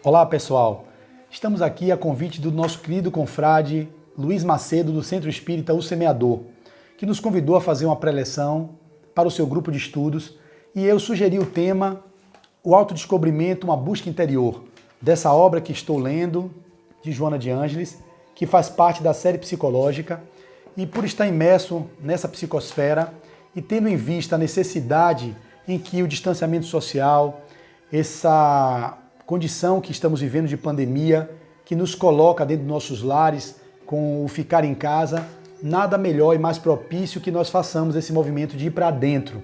Olá pessoal, estamos aqui a convite do nosso querido confrade Luiz Macedo do Centro Espírita O Semeador, que nos convidou a fazer uma preleção para o seu grupo de estudos e eu sugeri o tema O Autodescobrimento, uma busca interior, dessa obra que estou lendo, de Joana de Ângeles, que faz parte da série psicológica e por estar imerso nessa psicosfera e tendo em vista a necessidade em que o distanciamento social, essa condição que estamos vivendo de pandemia, que nos coloca dentro dos nossos lares com o ficar em casa, nada melhor e mais propício que nós façamos esse movimento de ir para dentro.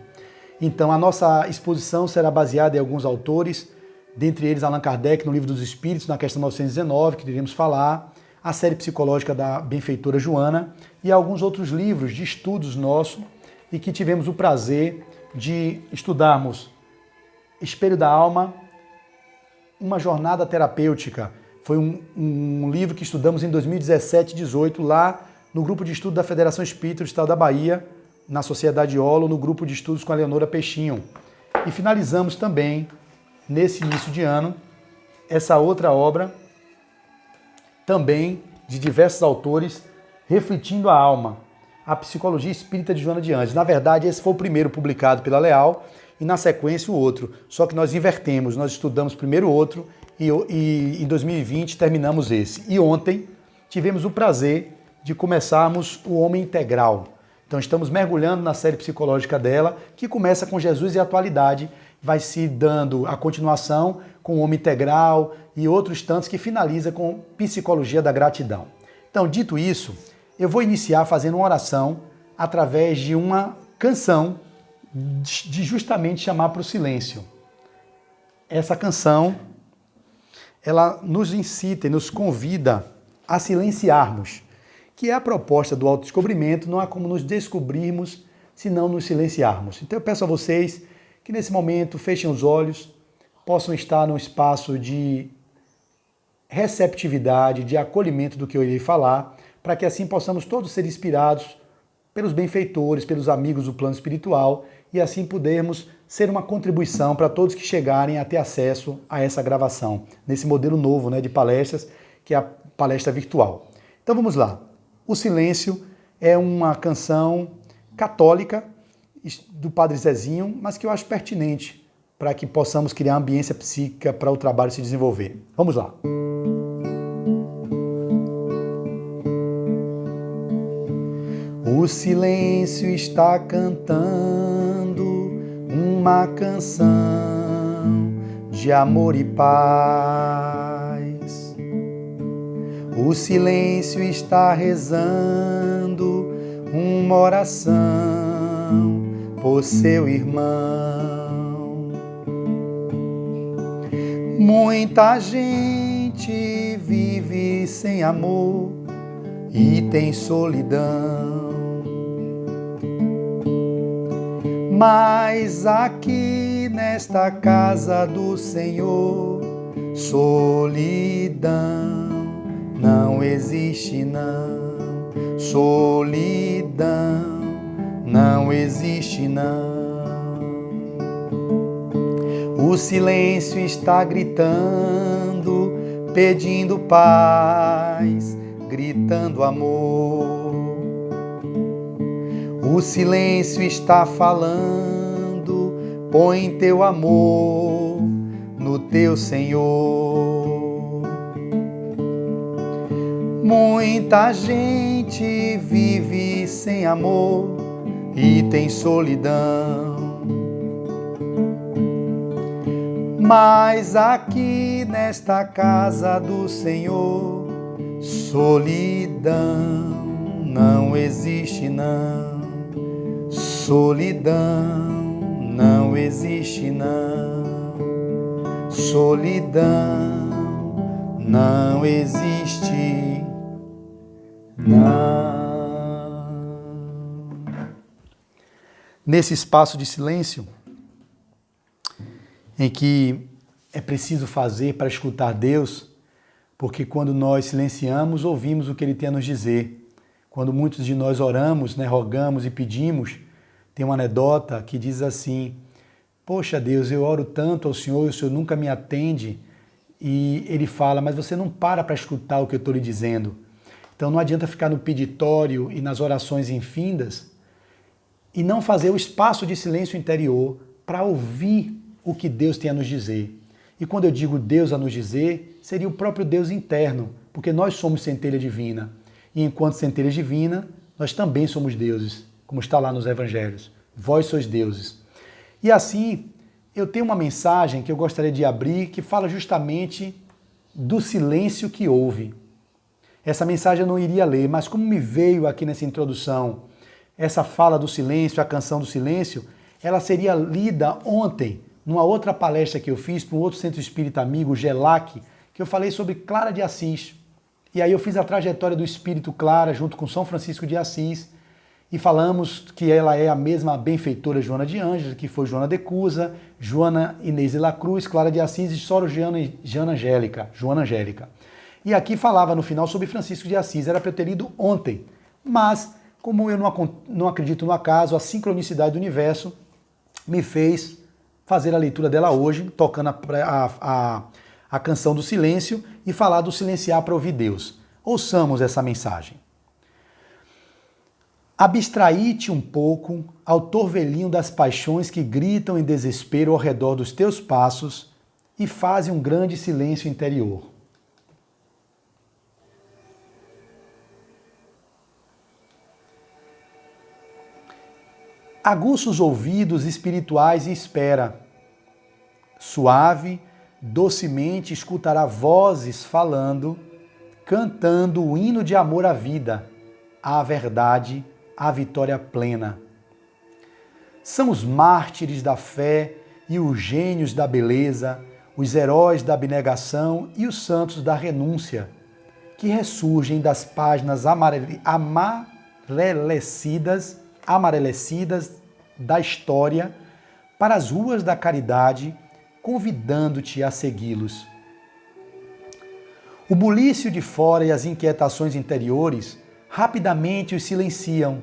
Então a nossa exposição será baseada em alguns autores, dentre eles Allan Kardec no Livro dos Espíritos, na questão 919, que iremos falar, a série psicológica da benfeitora Joana e alguns outros livros de estudos nossos e que tivemos o prazer de estudarmos Espelho da Alma, uma jornada terapêutica. Foi um livro que estudamos em 2017 e 2018 lá no grupo de estudo da Federação Espírita do Estado da Bahia, na Sociedade Olo, no grupo de estudos com a Leonora Peixinho. E finalizamos também, nesse início de ano, essa outra obra, também de diversos autores, Refletindo a Alma, a Psicologia Espírita de Joana de Ângeles. Na verdade, esse foi o primeiro publicado pela Leal, e na sequência o outro. Só que nós invertemos, nós estudamos primeiro o outro e em 2020 terminamos esse. E ontem tivemos o prazer de começarmos o Homem Integral. Então estamos mergulhando na série psicológica dela, que começa com Jesus e a Atualidade, vai se dando a continuação com o Homem Integral e outros tantos que finaliza com Psicologia da Gratidão. Então, dito isso, eu vou iniciar fazendo uma oração através de uma canção de justamente chamar para o silêncio. Essa canção, ela nos incita e nos convida a silenciarmos, que é a proposta do autodescobrimento, não há como nos descobrirmos se não nos silenciarmos. Então eu peço a vocês que nesse momento fechem os olhos, possam estar num espaço de receptividade, de acolhimento do que eu irei falar, para que assim possamos todos ser inspirados pelos benfeitores, pelos amigos do plano espiritual e assim podermos ser uma contribuição para todos que chegarem a ter acesso a essa gravação, nesse modelo novo, de palestras, que é a palestra virtual. Então vamos lá. O Silêncio é uma canção católica do Padre Zezinho, mas que eu acho pertinente para que possamos criar ambiência psíquica para o trabalho se desenvolver. Vamos lá. O silêncio está cantando uma canção de amor e paz. O silêncio está rezando uma oração por seu irmão. Muita gente vive sem amor e tem solidão. Mas aqui nesta casa do Senhor, solidão não existe não. Solidão não existe não. O silêncio está gritando, pedindo paz, gritando amor. O silêncio está falando, põe teu amor no teu Senhor. Muita gente vive sem amor e tem solidão. Mas aqui nesta casa do Senhor, solidão não existe não. Solidão não existe não. Solidão não existe não. Nesse espaço de silêncio, em que é preciso fazer para escutar Deus, porque quando nós silenciamos, ouvimos o que Ele tem a nos dizer. Quando muitos de nós oramos, rogamos e pedimos, tem uma anedota que diz assim: poxa Deus, eu oro tanto ao Senhor e o Senhor nunca me atende e ele fala, mas você não para escutar o que eu estou lhe dizendo. Então não adianta ficar no peditório e nas orações infindas e não fazer o espaço de silêncio interior para ouvir o que Deus tem a nos dizer. E quando eu digo Deus a nos dizer, seria o próprio Deus interno, porque nós somos centelha divina. E enquanto centelha divina, nós também somos deuses, como está lá nos evangelhos. Vós sois deuses. E assim, eu tenho uma mensagem que eu gostaria de abrir que fala justamente do silêncio que houve. Essa mensagem eu não iria ler, mas como me veio aqui nessa introdução essa fala do silêncio, a canção do silêncio, ela seria lida ontem, numa outra palestra que eu fiz para um outro centro espírita amigo, GELAC, que eu falei sobre Clara de Assis. E aí eu fiz a trajetória do espírito Clara junto com São Francisco de Assis e falamos que ela é a mesma benfeitora Joana de Ângeles, que foi Joana de Cusa, Joana Inês de la Cruz, Clara de Assis e Soro Joana Angélica. E aqui falava no final sobre Francisco de Assis, era para eu ter lido ontem, mas como eu não acredito no acaso, a sincronicidade do universo me fez fazer a leitura dela hoje, tocando a canção do silêncio e falar do silenciar para ouvir Deus. Ouçamos essa mensagem. Abstraí-te um pouco ao torvelinho das paixões que gritam em desespero ao redor dos teus passos e faze um grande silêncio interior. Aguça os ouvidos espirituais e espera. Suave, docemente escutará vozes falando, cantando o hino de amor à vida, à verdade, à vitória plena. São os mártires da fé e os gênios da beleza, os heróis da abnegação e os santos da renúncia, que ressurgem das páginas amarelecidas da história para as ruas da caridade, convidando-te a segui-los. O bulício de fora e as inquietações interiores rapidamente os silenciam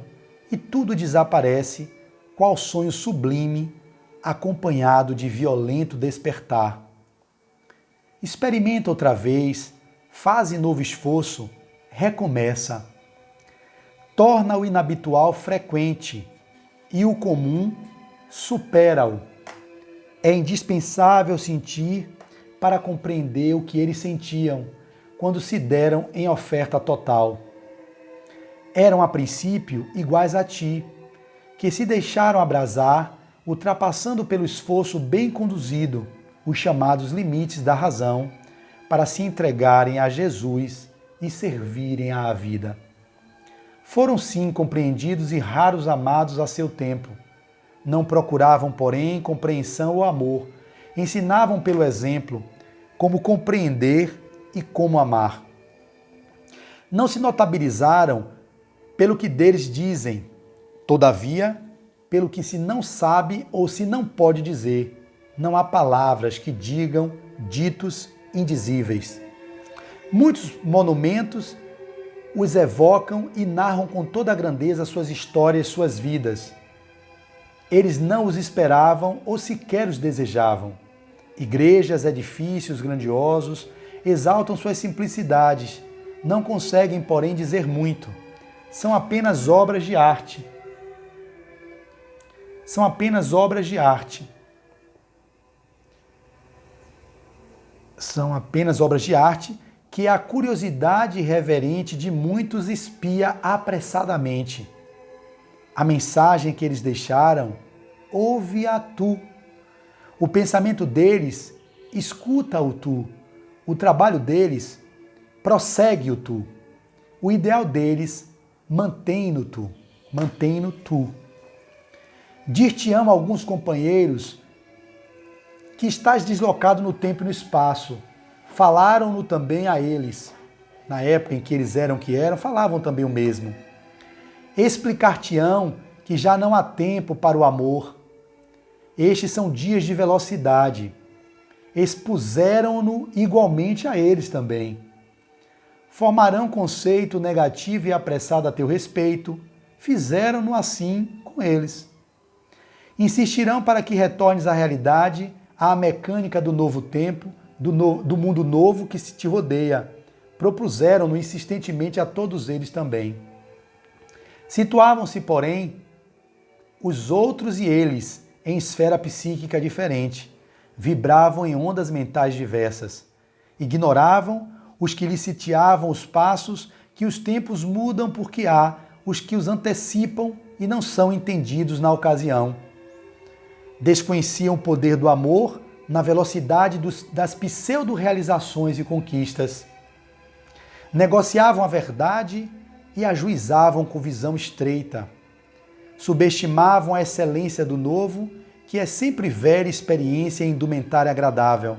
e tudo desaparece, qual sonho sublime, acompanhado de violento despertar. Experimenta outra vez, faze novo esforço, recomeça. Torna o inabitual frequente e o comum supera-o. É indispensável sentir para compreender o que eles sentiam quando se deram em oferta total. Eram a princípio iguais a ti, que se deixaram abrasar, ultrapassando pelo esforço bem conduzido os chamados limites da razão, para se entregarem a Jesus e servirem à vida. Foram sim compreendidos e raros amados a seu tempo. Não procuravam, porém, compreensão ou amor. Ensinavam pelo exemplo como compreender e como amar. Não se notabilizaram pelo que deles dizem, todavia, pelo que se não sabe ou se não pode dizer. Não há palavras que digam ditos indizíveis. Muitos monumentos os evocam e narram com toda a grandeza suas histórias, suas vidas. Eles não os esperavam ou sequer os desejavam. Igrejas, edifícios grandiosos exaltam suas simplicidades, não conseguem, porém, dizer muito. São apenas obras de arte. São apenas obras de arte. São apenas obras de arte que a curiosidade irreverente de muitos espia apressadamente. A mensagem que eles deixaram, ouve-a tu. O pensamento deles, escuta-o tu. O trabalho deles, prossegue-o tu. O ideal deles, mantém-no tu. Mantém-no tu. Dir-te-ão alguns companheiros que estás deslocado no tempo e no espaço. Falaram-no também a eles. Na época em que eles eram que eram, falavam também o mesmo. Explicar-te-ão que já não há tempo para o amor. Estes são dias de velocidade. Expuseram-no igualmente a eles também. Formarão conceito negativo e apressado a teu respeito. Fizeram-no assim com eles. Insistirão para que retornes à realidade, à mecânica do novo tempo, do mundo novo que se te rodeia. Propuseram-no insistentemente a todos eles também. Situavam-se, porém, os outros e eles em esfera psíquica diferente. Vibravam em ondas mentais diversas. Ignoravam os que lhes sitiavam os passos, que os tempos mudam porque há os que os antecipam e não são entendidos na ocasião. Desconheciam o poder do amor na velocidade das pseudo-realizações e conquistas. Negociavam a verdade e ajuizavam com visão estreita. Subestimavam a excelência do novo, que é sempre velha experiência e indumentária agradável.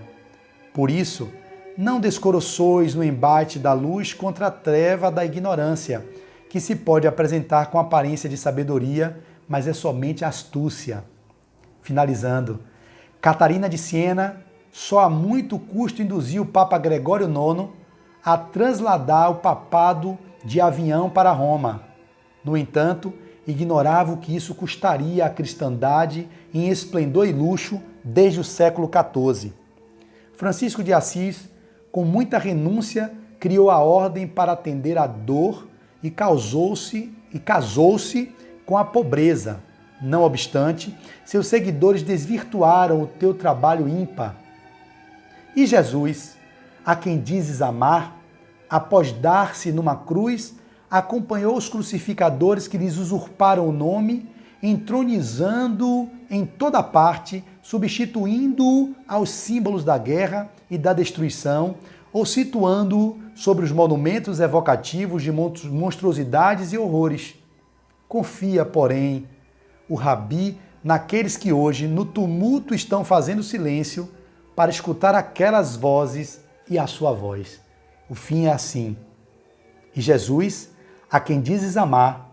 Por isso, não descoroçois no embate da luz contra a treva da ignorância, que se pode apresentar com aparência de sabedoria, mas é somente astúcia. Finalizando, Catarina de Siena só a muito custo induziu o Papa Gregório IX a transladar o papado de Avião para Roma. No entanto, ignorava o que isso custaria à cristandade em esplendor e luxo desde o século XIV. Francisco de Assis, com muita renúncia, criou a ordem para atender à dor e casou-se com a pobreza. Não obstante, seus seguidores desvirtuaram o teu trabalho ímpar. E Jesus, a quem dizes amar, após dar-se numa cruz, acompanhou os crucificadores que lhes usurparam o nome, entronizando-o em toda parte, substituindo-o aos símbolos da guerra e da destruição, ou situando-o sobre os monumentos evocativos de monstruosidades e horrores. Confia, porém, o Rabi naqueles que hoje, no tumulto, estão fazendo silêncio para escutar aquelas vozes e a sua voz. O fim é assim. E Jesus, a quem dizes amar,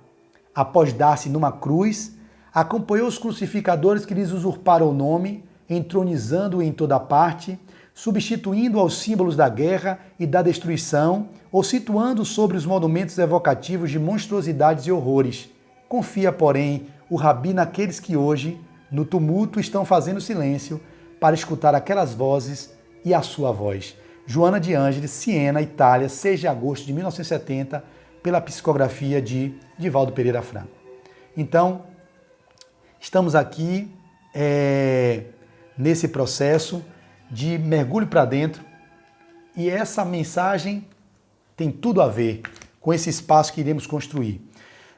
após dar-se numa cruz, acompanhou os crucificadores que lhes usurparam o nome, entronizando-o em toda parte, substituindo aos símbolos da guerra e da destruição, ou situando sobre os monumentos evocativos de monstruosidades e horrores. Confia, porém, o Rabi naqueles que hoje, no tumulto, estão fazendo silêncio para escutar aquelas vozes e a sua voz. Joana de Ângeles, Siena, Itália, 6 de agosto de 1970, pela psicografia de Divaldo Pereira Franco. Então, estamos aqui nesse processo de mergulho para dentro e essa mensagem tem tudo a ver com esse espaço que iremos construir.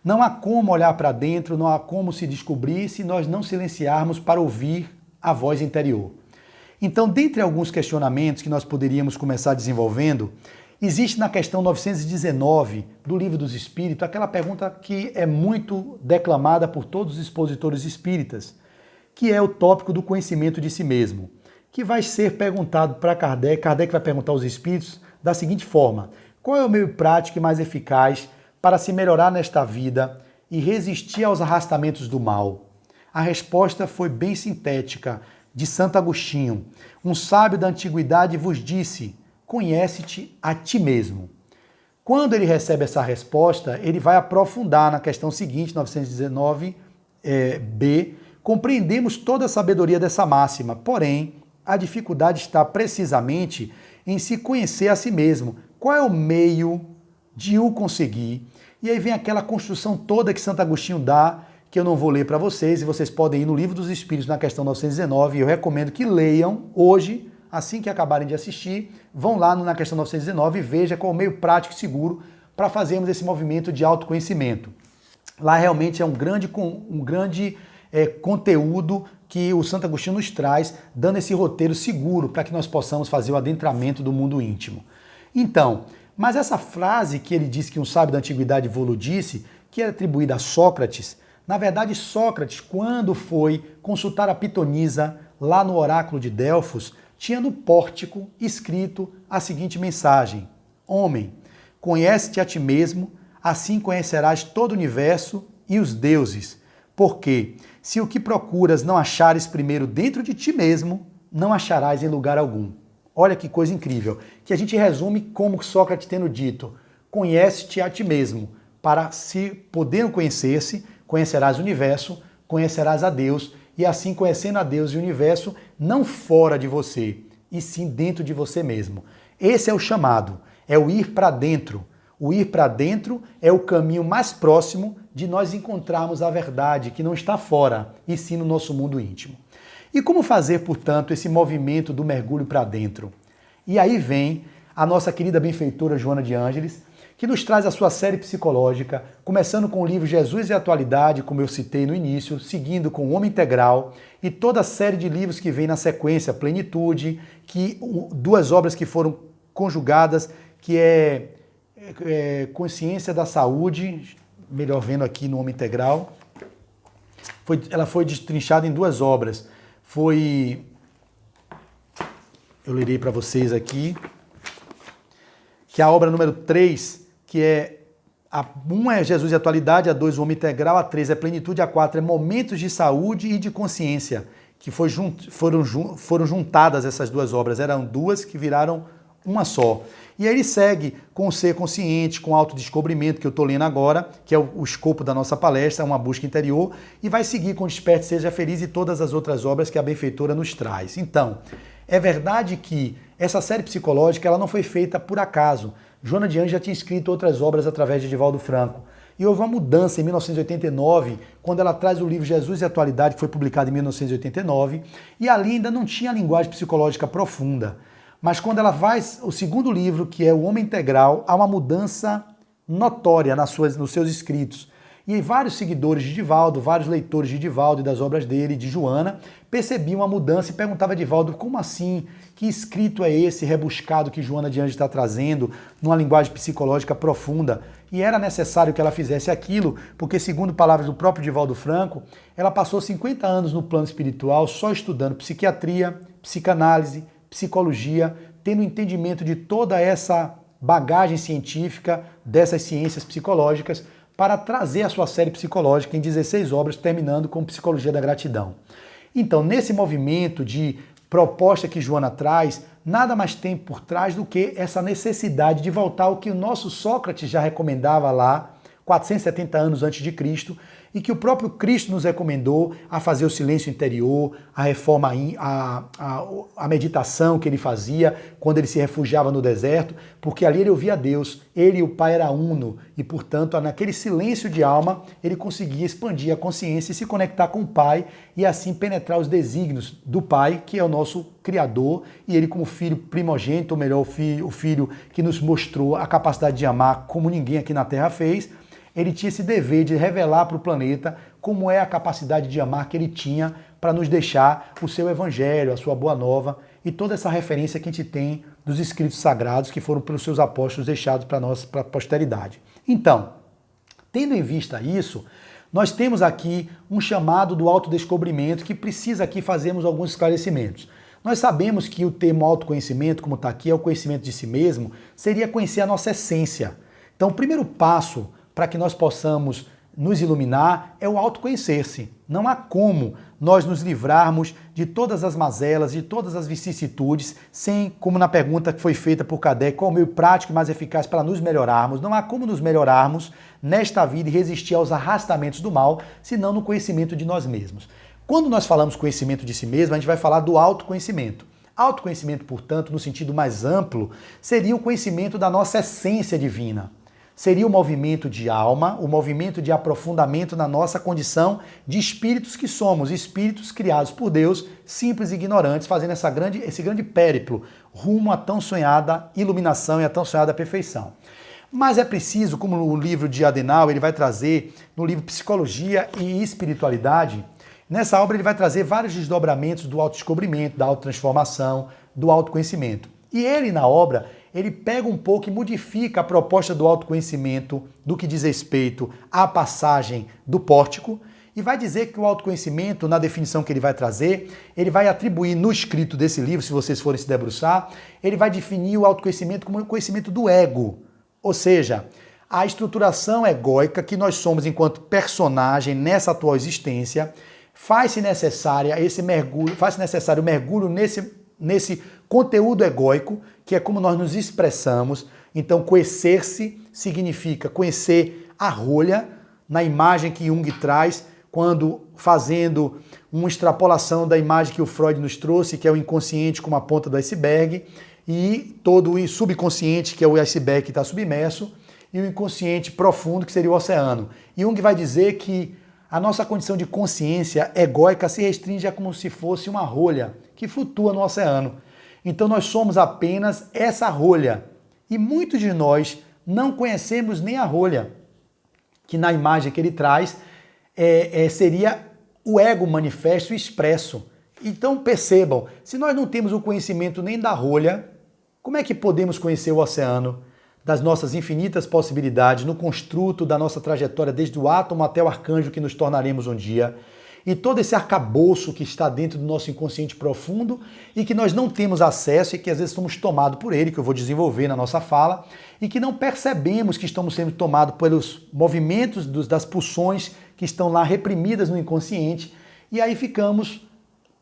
Não há como olhar para dentro, não há como se descobrir se nós não silenciarmos para ouvir a voz interior. Então, dentre alguns questionamentos que nós poderíamos começar desenvolvendo, existe na questão 919 do Livro dos Espíritos aquela pergunta que é muito declamada por todos os expositores espíritas, que é o tópico do conhecimento de si mesmo, que vai ser perguntado para Kardec. Kardec vai perguntar aos espíritos da seguinte forma: qual é o meio prático e mais eficaz para se melhorar nesta vida e resistir aos arrastamentos do mal? A resposta foi bem sintética, de Santo Agostinho. Um sábio da antiguidade vos disse: conhece-te a ti mesmo. Quando ele recebe essa resposta, ele vai aprofundar na questão seguinte, 919b, compreendemos toda a sabedoria dessa máxima, porém, a dificuldade está precisamente em se conhecer a si mesmo. Qual é o meio de o conseguir? E aí vem aquela construção toda que Santo Agostinho dá, que eu não vou ler para vocês, e vocês podem ir no Livro dos Espíritos, na questão 919, e eu recomendo que leiam hoje, assim que acabarem de assistir, vão lá na questão 919 e veja qual é o meio prático e seguro para fazermos esse movimento de autoconhecimento. Lá realmente é um grande conteúdo que o Santo Agostinho nos traz, dando esse roteiro seguro para que nós possamos fazer o adentramento do mundo íntimo. Então, mas essa frase que ele disse que um sábio da antiguidade vos disse, que é atribuída a Sócrates, na verdade Sócrates, quando foi consultar a Pitonisa lá no oráculo de Delfos, tinha no pórtico escrito a seguinte mensagem: homem, conhece-te a ti mesmo, assim conhecerás todo o universo e os deuses, porque se o que procuras não achares primeiro dentro de ti mesmo, não acharás em lugar algum. Olha que coisa incrível, que a gente resume como Sócrates tendo dito: conhece-te a ti mesmo, para se poder conhecer-se, conhecerás o universo, conhecerás a Deus, e assim conhecendo a Deus e o universo, não fora de você, e sim dentro de você mesmo. Esse é o chamado, é o ir para dentro. O ir para dentro é o caminho mais próximo de nós encontrarmos a verdade, que não está fora, e sim no nosso mundo íntimo. E como fazer, portanto, esse movimento do mergulho para dentro? E aí vem a nossa querida benfeitora Joana de Ângeles, que nos traz a sua série psicológica, começando com o livro Jesus e a Atualidade, como eu citei no início, seguindo com o Homem Integral e toda a série de livros que vem na sequência, Plenitude, duas obras que foram conjugadas, que é Consciência da Saúde, melhor vendo aqui no Homem Integral. Ela foi destrinchada em duas obras. Eu lerei para vocês aqui, que é a obra número 3, que é a 1 é Jesus e Atualidade, a 2 o Homem Integral, a 3 é Plenitude, a 4 é Momentos de Saúde e de Consciência, que foram juntadas essas duas obras. Eram duas que viraram uma só. E aí ele segue com o ser consciente, com o autodescobrimento, que eu estou lendo agora, que é o escopo da nossa palestra, uma busca interior, e vai seguir com Desperte, Seja Feliz e todas as outras obras que a benfeitora nos traz. Então, é verdade que essa série psicológica ela não foi feita por acaso. Joana de Ângeles já tinha escrito outras obras através de Divaldo Franco. E houve uma mudança em 1989, quando ela traz o livro Jesus e Atualidade, que foi publicado em 1989, e ali ainda não tinha linguagem psicológica profunda. Mas quando ela faz o segundo livro, que é o Homem Integral, há uma mudança notória nos seus escritos. E vários seguidores de Divaldo, vários leitores de Divaldo e das obras dele, de Joana, percebiam a mudança e perguntavam a Divaldo, como assim? Que escrito é esse rebuscado que Joana de Ângeles está trazendo numa linguagem psicológica profunda? E era necessário que ela fizesse aquilo, porque, segundo palavras do próprio Divaldo Franco, ela passou 50 anos no plano espiritual só estudando psiquiatria, psicanálise, psicologia, tendo entendimento de toda essa bagagem científica dessas ciências psicológicas para trazer a sua série psicológica em 16 obras, terminando com Psicologia da Gratidão. Então, nesse movimento de proposta que Joana traz, nada mais tem por trás do que essa necessidade de voltar ao que o nosso Sócrates já recomendava lá, 470 anos antes de Cristo, e que o próprio Cristo nos recomendou a fazer o silêncio interior, a reforma, a meditação que ele fazia quando ele se refugiava no deserto, porque ali ele ouvia Deus, ele e o Pai era uno, e portanto naquele silêncio de alma ele conseguia expandir a consciência e se conectar com o Pai e assim penetrar os desígnios do Pai, que é o nosso Criador, e ele como filho primogênito, ou melhor, o filho que nos mostrou a capacidade de amar como ninguém aqui na Terra fez. Ele tinha esse dever de revelar para o planeta como é a capacidade de amar que ele tinha para nos deixar o seu evangelho, a sua boa nova e toda essa referência que a gente tem dos escritos sagrados que foram pelos seus apóstolos deixados para nós, para a posteridade. Então, tendo em vista isso, nós temos aqui um chamado do autodescobrimento que precisa aqui fazermos alguns esclarecimentos. Nós sabemos que o termo autoconhecimento, como está aqui, é o conhecimento de si mesmo, seria conhecer a nossa essência. Então, o primeiro passo para que nós possamos nos iluminar é o autoconhecer-se. Não há como nós nos livrarmos de todas as mazelas, de todas as vicissitudes, sem, como na pergunta que foi feita por Kardec, qual é o meio prático e mais eficaz para nos melhorarmos. Não há como nos melhorarmos nesta vida e resistir aos arrastamentos do mal, senão no conhecimento de nós mesmos. Quando nós falamos conhecimento de si mesmo, a gente vai falar do autoconhecimento. Autoconhecimento, portanto, no sentido mais amplo, seria o conhecimento da nossa essência divina. Seria o movimento de alma, o movimento de aprofundamento na nossa condição de espíritos que somos, espíritos criados por Deus, simples e ignorantes, fazendo esse grande périplo rumo à tão sonhada iluminação e à tão sonhada perfeição. Mas é preciso, como no livro de Adenauer, ele vai trazer, no livro Psicologia e Espiritualidade, nessa obra ele vai trazer vários desdobramentos do autodescobrimento, da autotransformação, do autoconhecimento. E ele, na obra, ele pega um pouco e modifica a proposta do autoconhecimento do que diz respeito à passagem do pórtico e vai dizer que o autoconhecimento, na definição que ele vai trazer, ele vai atribuir no escrito desse livro, se vocês forem se debruçar, ele vai definir o autoconhecimento como o conhecimento do ego, ou seja, a estruturação egóica que nós somos enquanto personagem nessa atual existência, faz-se necessário o mergulho nesse conteúdo egóico, que é como nós nos expressamos. Então, conhecer-se significa conhecer a rolha, na imagem que Jung traz, quando fazendo uma extrapolação da imagem que o Freud nos trouxe, que é o inconsciente como a ponta do iceberg, e todo o subconsciente, que é o iceberg que está submerso, e o inconsciente profundo, que seria o oceano. Jung vai dizer que a nossa condição de consciência egóica se restringe a como se fosse uma rolha que flutua no oceano. Então nós somos apenas essa rolha. E muitos de nós não conhecemos nem a rolha, que na imagem que ele traz seria o ego manifesto e expresso. Então percebam, se nós não temos o conhecimento nem da rolha, como é que podemos conhecer o oceano? Das nossas infinitas possibilidades no construto da nossa trajetória desde o átomo até o arcanjo que nos tornaremos um dia, e todo esse arcabouço que está dentro do nosso inconsciente profundo e que nós não temos acesso e que às vezes somos tomados por ele, que eu vou desenvolver na nossa fala, e que não percebemos que estamos sendo tomados pelos movimentos das pulsões que estão lá reprimidas no inconsciente, e aí ficamos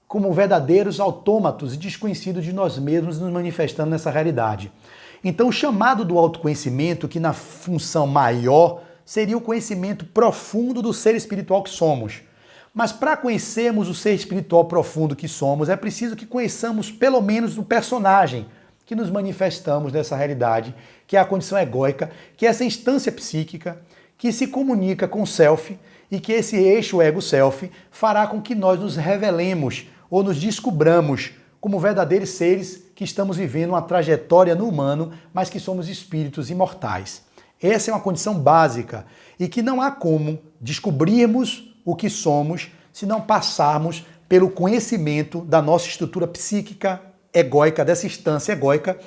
como verdadeiros autômatos e desconhecidos de nós mesmos nos manifestando nessa realidade. Então, o chamado do autoconhecimento, que na função maior seria o conhecimento profundo do ser espiritual que somos. Mas para conhecermos o ser espiritual profundo que somos, é preciso que conheçamos pelo menos o personagem que nos manifestamos nessa realidade, que é a condição egóica, que é essa instância psíquica que se comunica com o self e que esse eixo ego-self fará com que nós nos revelemos ou nos descubramos como verdadeiros seres que estamos vivendo uma trajetória no humano, mas que somos espíritos imortais. Essa é uma condição básica e que não há como descobrirmos o que somos se não passarmos pelo conhecimento da nossa estrutura psíquica egóica, dessa instância egóica,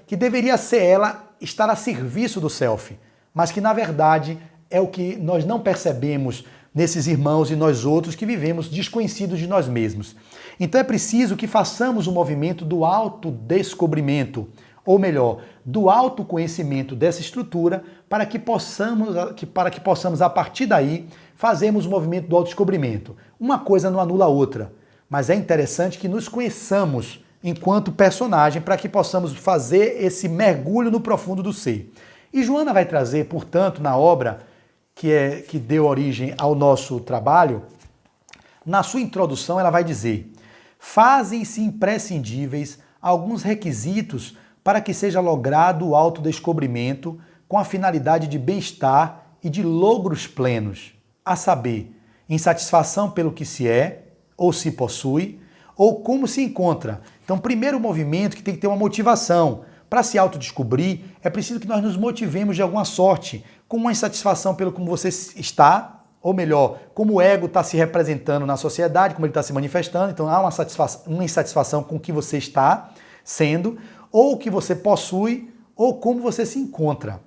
que deveria ser ela estar a serviço do self, mas que na verdade é o que nós não percebemos nesses irmãos e nós outros que vivemos desconhecidos de nós mesmos. Então é preciso que façamos o movimento do autodescobrimento, ou melhor, do autoconhecimento dessa estrutura, para que possamos a partir daí fazermos o movimento do autodescobrimento. Uma coisa não anula a outra, mas é interessante que nos conheçamos enquanto personagem para que possamos fazer esse mergulho no profundo do ser. E Joana vai trazer, portanto, na obra que deu origem ao nosso trabalho, na sua introdução ela vai dizer: fazem-se imprescindíveis alguns requisitos para que seja logrado o autodescobrimento com a finalidade de bem-estar e de logros plenos, a saber, insatisfação pelo que se é, ou se possui, ou como se encontra. Então, primeiro movimento que tem que ter uma motivação. Para se autodescobrir, é preciso que nós nos motivemos de alguma sorte, com uma insatisfação pelo como você está, ou melhor, como o ego está se representando na sociedade, como ele está se manifestando. Então há uma insatisfação com o que você está sendo, ou o que você possui, ou como você se encontra.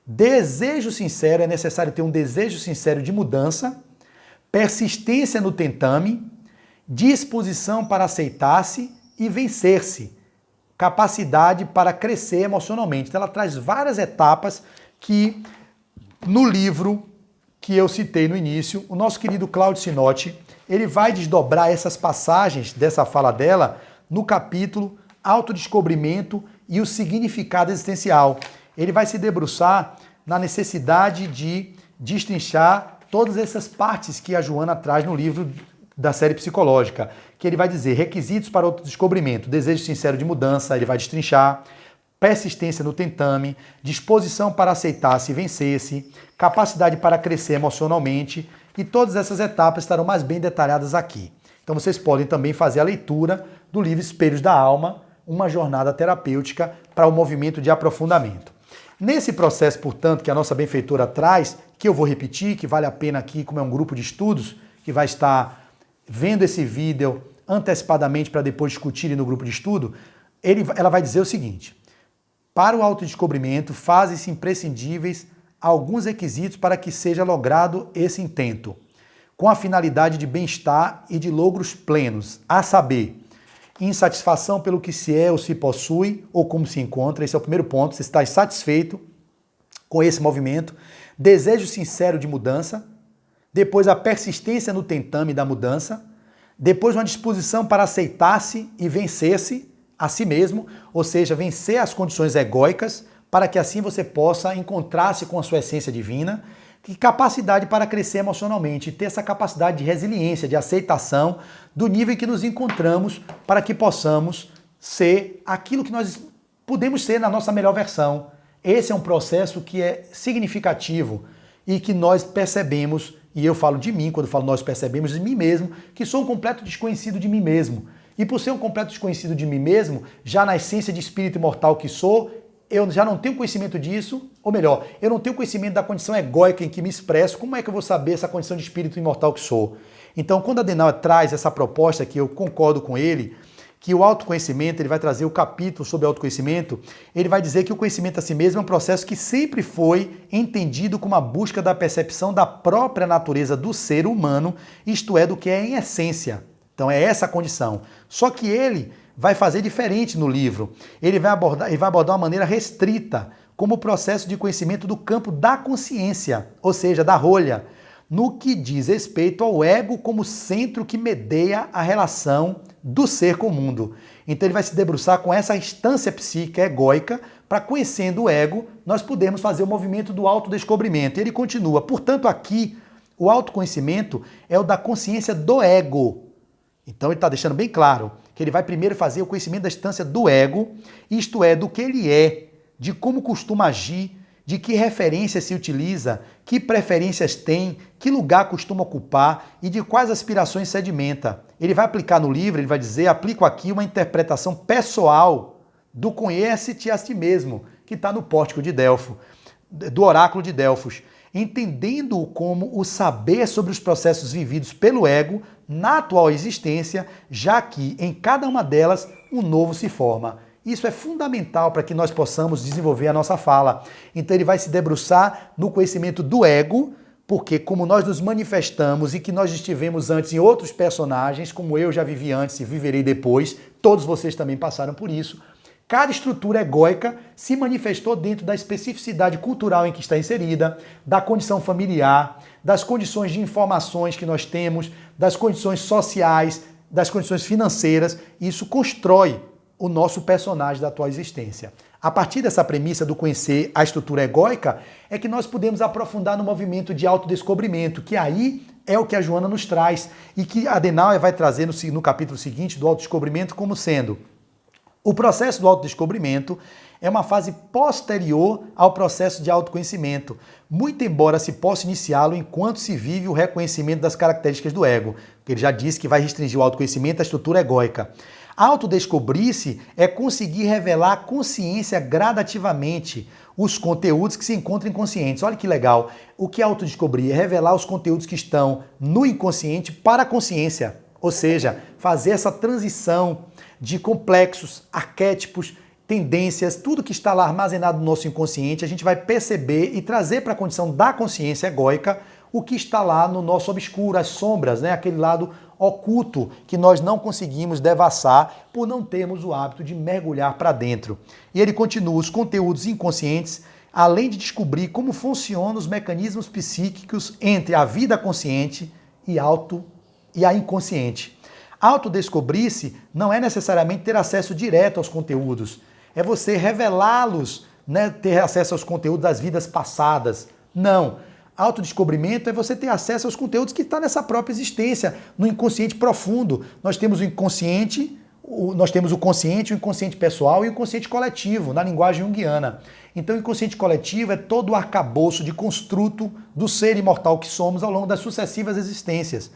Desejo sincero, é necessário ter um desejo sincero de mudança, persistência no tentame, disposição para aceitar-se e vencer-se, capacidade para crescer emocionalmente. Então ela traz várias etapas que no livro que eu citei no início, o nosso querido Cláudio Sinotti, ele vai desdobrar essas passagens dessa fala dela no capítulo Autodescobrimento e o Significado Existencial. Ele vai se debruçar na necessidade de destrinchar todas essas partes que a Joana traz no livro da série psicológica, que ele vai dizer requisitos para o autodescobrimento, desejo sincero de mudança, ele vai destrinchar, persistência no tentame, disposição para aceitar-se e vencer-se, capacidade para crescer emocionalmente, e todas essas etapas estarão mais bem detalhadas aqui. Então vocês podem também fazer a leitura do livro Espelhos da Alma, uma jornada terapêutica para o movimento de aprofundamento. Nesse processo, portanto, que a nossa benfeitora traz, que eu vou repetir, que vale a pena aqui, como é um grupo de estudos, que vai estar vendo esse vídeo antecipadamente para depois discutirem no grupo de estudo, ela vai dizer o seguinte: para o autodescobrimento, fazem-se imprescindíveis alguns requisitos para que seja logrado esse intento, com a finalidade de bem-estar e de logros plenos, a saber, insatisfação pelo que se é ou se possui, ou como se encontra. Esse é o primeiro ponto, você está insatisfeito com esse movimento, desejo sincero de mudança, depois a persistência no tentame da mudança, depois uma disposição para aceitar-se e vencer-se a si mesmo, ou seja, vencer as condições egóicas, para que assim você possa encontrar-se com a sua essência divina, e capacidade para crescer emocionalmente, ter essa capacidade de resiliência, de aceitação do nível em que nos encontramos para que possamos ser aquilo que nós podemos ser na nossa melhor versão. Esse é um processo que é significativo e que nós percebemos, e eu falo de mim, quando falo nós percebemos de mim mesmo, que sou um completo desconhecido de mim mesmo. E por ser um completo desconhecido de mim mesmo, já na essência de espírito imortal que sou, eu já não tenho conhecimento disso, ou melhor, eu não tenho conhecimento da condição egóica em que me expresso, como é que eu vou saber essa condição de espírito imortal que sou? Então, quando Adenauer traz essa proposta, que eu concordo com ele, que o autoconhecimento, ele vai trazer o capítulo sobre autoconhecimento, ele vai dizer que o conhecimento a si mesmo é um processo que sempre foi entendido como a busca da percepção da própria natureza do ser humano, isto é, do que é em essência. Então é essa a condição. Só que ele vai fazer diferente no livro. Ele vai abordar uma maneira restrita, como o processo de conhecimento do campo da consciência, ou seja, da rolha, no que diz respeito ao ego como centro que medeia a relação do ser com o mundo. Então ele vai se debruçar com essa instância psíquica egóica, para conhecendo o ego, nós podemos fazer o movimento do autodescobrimento. Ele continua, portanto aqui, o autoconhecimento é o da consciência do ego. Então ele está deixando bem claro que ele vai primeiro fazer o conhecimento da instância do ego, isto é, do que ele é, de como costuma agir, de que referências se utiliza, que preferências tem, que lugar costuma ocupar e de quais aspirações sedimenta. Ele vai aplicar no livro, ele vai dizer, aplico aqui uma interpretação pessoal do conhece-te a si mesmo, que está no pórtico de Delfo, do oráculo de Delfos, entendendo-o como o saber sobre os processos vividos pelo ego na atual existência, já que em cada uma delas um novo se forma. Isso é fundamental para que nós possamos desenvolver a nossa fala. Então ele vai se debruçar no conhecimento do ego, porque como nós nos manifestamos e que nós estivemos antes em outros personagens, como eu já vivi antes e viverei depois, todos vocês também passaram por isso, cada estrutura egóica se manifestou dentro da especificidade cultural em que está inserida, da condição familiar, das condições de informações que nós temos, das condições sociais, das condições financeiras. Isso constrói o nosso personagem da atual existência. A partir dessa premissa do conhecer a estrutura egóica, é que nós podemos aprofundar no movimento de autodescobrimento, que aí é o que a Joana nos traz e que Adenauer vai trazer no capítulo seguinte do autodescobrimento como sendo: o processo do autodescobrimento é uma fase posterior ao processo de autoconhecimento, muito embora se possa iniciá-lo enquanto se vive o reconhecimento das características do ego, porque ele já disse que vai restringir o autoconhecimento à estrutura egóica. Autodescobrir-se é conseguir revelar a consciência gradativamente os conteúdos que se encontram inconscientes. Olha que legal. O que é autodescobrir? É revelar os conteúdos que estão no inconsciente para a consciência. Ou seja, fazer essa transição de complexos, arquétipos, tendências, tudo que está lá armazenado no nosso inconsciente, a gente vai perceber e trazer para a condição da consciência egóica o que está lá no nosso obscuro, as sombras, né? Aquele lado oculto que nós não conseguimos devassar por não termos o hábito de mergulhar para dentro. E ele continua, os conteúdos inconscientes, além de descobrir como funcionam os mecanismos psíquicos entre a vida consciente e a inconsciente. Autodescobrir-se não é necessariamente ter acesso direto aos conteúdos, é você revelá-los, né? Ter acesso aos conteúdos das vidas passadas. Não. Autodescobrimento é você ter acesso aos conteúdos que estão nessa própria existência, no inconsciente profundo. Nós temos o inconsciente, nós temos o consciente, o inconsciente pessoal e o inconsciente coletivo, na linguagem junguiana. Então o inconsciente coletivo é todo o arcabouço de construto do ser imortal que somos ao longo das sucessivas existências.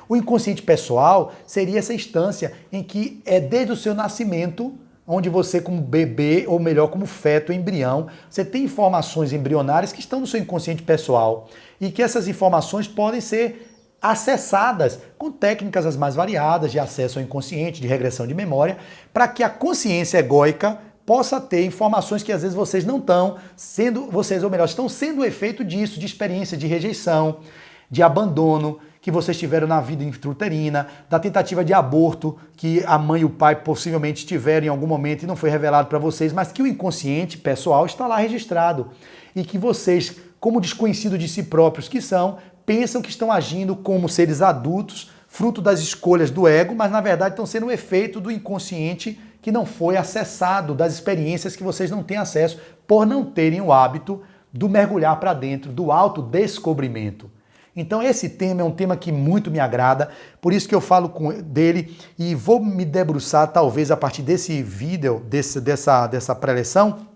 O inconsciente pessoal seria essa instância em que é desde o seu nascimento, onde você como bebê, ou melhor, como feto, embrião, você tem informações embrionárias que estão no seu inconsciente pessoal e que essas informações podem ser acessadas com técnicas as mais variadas de acesso ao inconsciente, de regressão de memória, para que a consciência egóica possa ter informações que às vezes vocês não estão sendo, vocês, ou melhor, estão sendo o efeito disso, de experiência de rejeição, de abandono, que vocês tiveram na vida intrauterina, da tentativa de aborto que a mãe e o pai possivelmente tiveram em algum momento e não foi revelado para vocês, mas que o inconsciente pessoal está lá registrado e que vocês, como desconhecidos de si próprios que são, pensam que estão agindo como seres adultos, fruto das escolhas do ego, mas na verdade estão sendo um efeito do inconsciente que não foi acessado, das experiências que vocês não têm acesso por não terem o hábito do mergulhar para dentro, do autodescobrimento. Então esse tema é um tema que muito me agrada, por isso que eu falo dele e vou me debruçar talvez a partir desse vídeo, dessa preleção,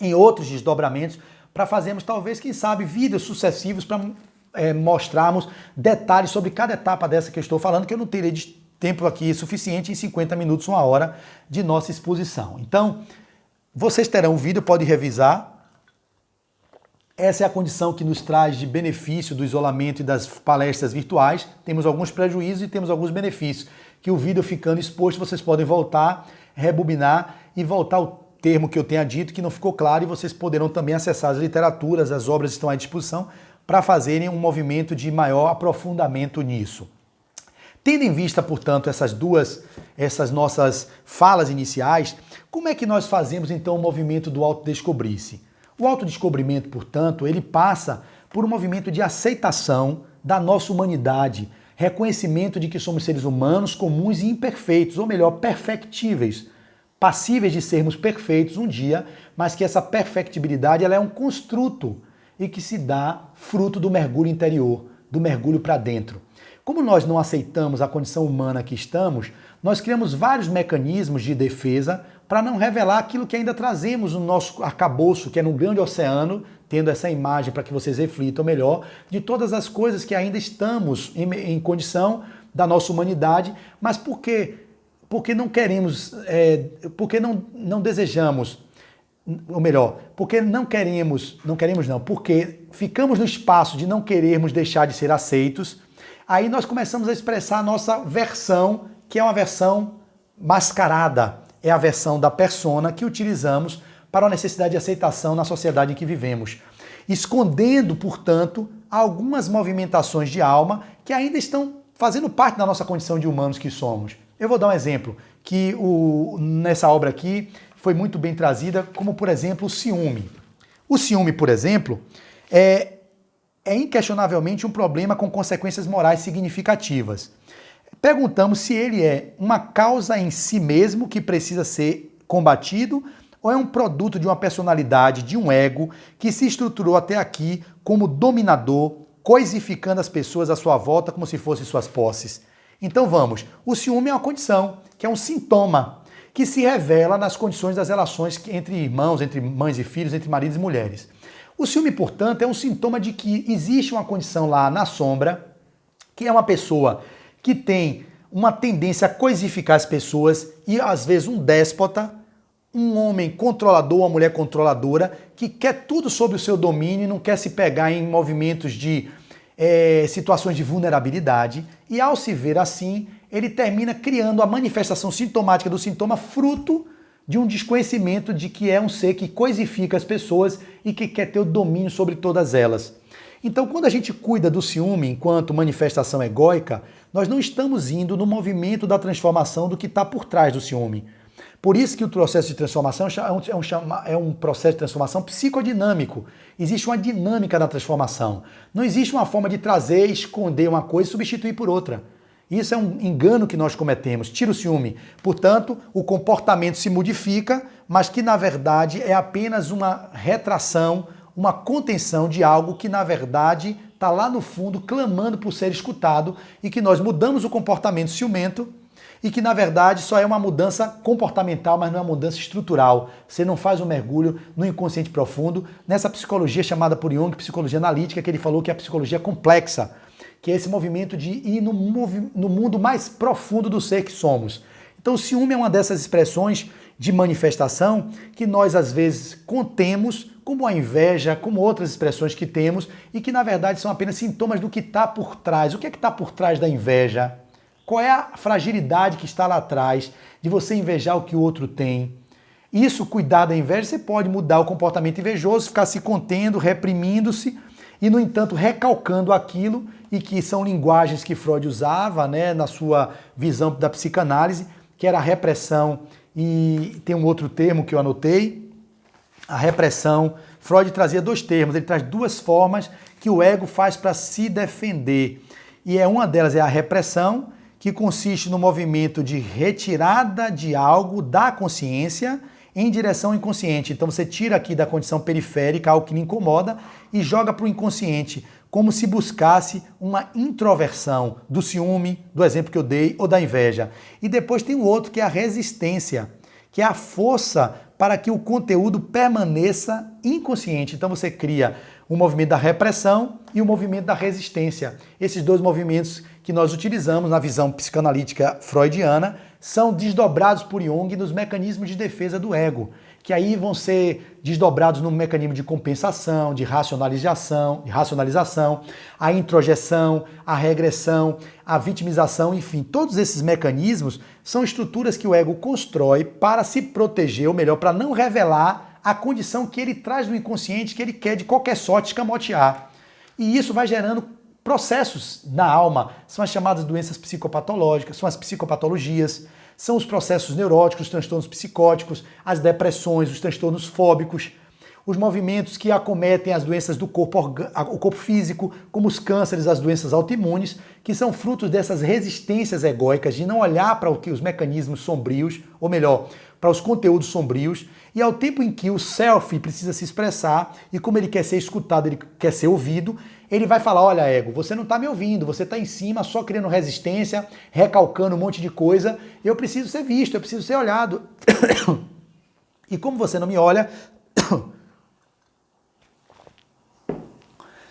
em outros desdobramentos, para fazermos talvez, quem sabe, vídeos sucessivos para mostrarmos detalhes sobre cada etapa dessa que eu estou falando, que eu não terei tempo aqui suficiente em 50 minutos, 1 hora de nossa exposição. Então, vocês terão um vídeo, pode revisar. Essa é a condição que nos traz de benefício do isolamento e das palestras virtuais. Temos alguns prejuízos e temos alguns benefícios, que o vídeo ficando exposto, vocês podem voltar, rebobinar e voltar ao termo que eu tenha dito, que não ficou claro, e vocês poderão também acessar as literaturas, as obras estão à disposição, para fazerem um movimento de maior aprofundamento nisso. Tendo em vista, portanto, essas nossas falas iniciais, como é que nós fazemos então o movimento do autodescobrir-se? O autodescobrimento, portanto, ele passa por um movimento de aceitação da nossa humanidade, reconhecimento de que somos seres humanos comuns e imperfeitos, ou melhor, perfectíveis, passíveis de sermos perfeitos um dia, mas que essa perfectibilidade ela é um construto e que se dá fruto do mergulho interior, do mergulho para dentro. Como nós não aceitamos a condição humana que estamos, nós criamos vários mecanismos de defesa para não revelar aquilo que ainda trazemos no nosso arcabouço, que é no grande oceano, tendo essa imagem para que vocês reflitam melhor, de todas as coisas que ainda estamos em condição da nossa humanidade, mas porque não queremos, porque não desejamos, ou melhor, porque porque ficamos no espaço de não querermos deixar de ser aceitos. Aí nós começamos a expressar a nossa versão, que é uma versão mascarada, é a versão da persona que utilizamos para a necessidade de aceitação na sociedade em que vivemos, escondendo, portanto, algumas movimentações de alma que ainda estão fazendo parte da nossa condição de humanos que somos. Eu vou dar um exemplo, que nessa obra aqui foi muito bem trazida, como, por exemplo, o ciúme. O ciúme, por exemplo, é inquestionavelmente um problema com consequências morais significativas. Perguntamos se ele é uma causa em si mesmo que precisa ser combatido ou é um produto de uma personalidade, de um ego que se estruturou até aqui como dominador, coisificando as pessoas à sua volta como se fossem suas posses. Então vamos, o ciúme é uma condição, que é um sintoma, que se revela nas condições das relações entre irmãos, entre mães e filhos, entre maridos e mulheres. O ciúme, portanto, é um sintoma de que existe uma condição lá na sombra, que é uma pessoa que tem uma tendência a coisificar as pessoas e, às vezes, um déspota, um homem controlador, uma mulher controladora, que quer tudo sob o seu domínio e não quer se pegar em movimentos de situações de vulnerabilidade. E, ao se ver assim, ele termina criando a manifestação sintomática do sintoma fruto de um desconhecimento de que é um ser que coisifica as pessoas e que quer ter o domínio sobre todas elas. Então, quando a gente cuida do ciúme enquanto manifestação egóica, nós não estamos indo no movimento da transformação do que está por trás do ciúme. Por isso que o processo de transformação é um processo de transformação psicodinâmico. Existe uma dinâmica da transformação. Não existe uma forma de trazer, esconder uma coisa e substituir por outra. Isso é um engano que nós cometemos. Tira o ciúme. Portanto, o comportamento se modifica, mas que na verdade é apenas uma retração, uma contenção de algo que na verdade está lá no fundo clamando por ser escutado e que nós mudamos o comportamento ciumento e que na verdade só é uma mudança comportamental, mas não é uma mudança estrutural. Você não faz um mergulho no inconsciente profundo, nessa psicologia chamada por Jung, psicologia analítica, que ele falou que é a psicologia complexa, que é esse movimento de ir no mundo mais profundo do ser que somos. Então o ciúme é uma dessas expressões de manifestação que nós às vezes contemos, como a inveja, como outras expressões que temos, e que na verdade são apenas sintomas do que está por trás. O que é que está por trás da inveja? Qual é a fragilidade que está lá atrás de você invejar o que o outro tem? Isso, cuidar da inveja, você pode mudar o comportamento invejoso, ficar se contendo, reprimindo-se, e, no entanto, recalcando aquilo, e que são linguagens que Freud usava, né, na sua visão da psicanálise, que era a repressão, e tem um outro termo que eu anotei, a repressão. Freud trazia dois termos, ele traz duas formas que o ego faz para se defender. E uma delas é a repressão, que consiste no movimento de retirada de algo da consciência em direção ao inconsciente. Então você tira aqui da condição periférica algo que lhe incomoda e joga para o inconsciente, como se buscasse uma introversão do ciúme, do exemplo que eu dei, ou da inveja. E depois tem o outro, que é a resistência, que é a força para que o conteúdo permaneça inconsciente. Então você cria o movimento da repressão e o movimento da resistência. Esses dois movimentos que nós utilizamos na visão psicanalítica freudiana são desdobrados por Jung nos mecanismos de defesa do ego, que aí vão ser desdobrados no mecanismo de compensação, de racionalização, a introjeção, a regressão, a vitimização, enfim, todos esses mecanismos são estruturas que o ego constrói para se proteger, ou melhor, para não revelar a condição que ele traz do inconsciente, que ele quer de qualquer sorte escamotear. E isso vai gerando processos na alma, são as chamadas doenças psicopatológicas, são as psicopatologias, são os processos neuróticos, os transtornos psicóticos, as depressões, os transtornos fóbicos, os movimentos que acometem as doenças do o corpo físico, como os cânceres, as doenças autoimunes, que são frutos dessas resistências egóicas de não olhar para os mecanismos sombrios, ou melhor, para os conteúdos sombrios, e ao tempo em que o self precisa se expressar, e como ele quer ser escutado, ele quer ser ouvido, ele vai falar, olha ego, você não está me ouvindo, você está em cima só criando resistência, recalcando um monte de coisa, eu preciso ser visto, eu preciso ser olhado. E como você não me olha,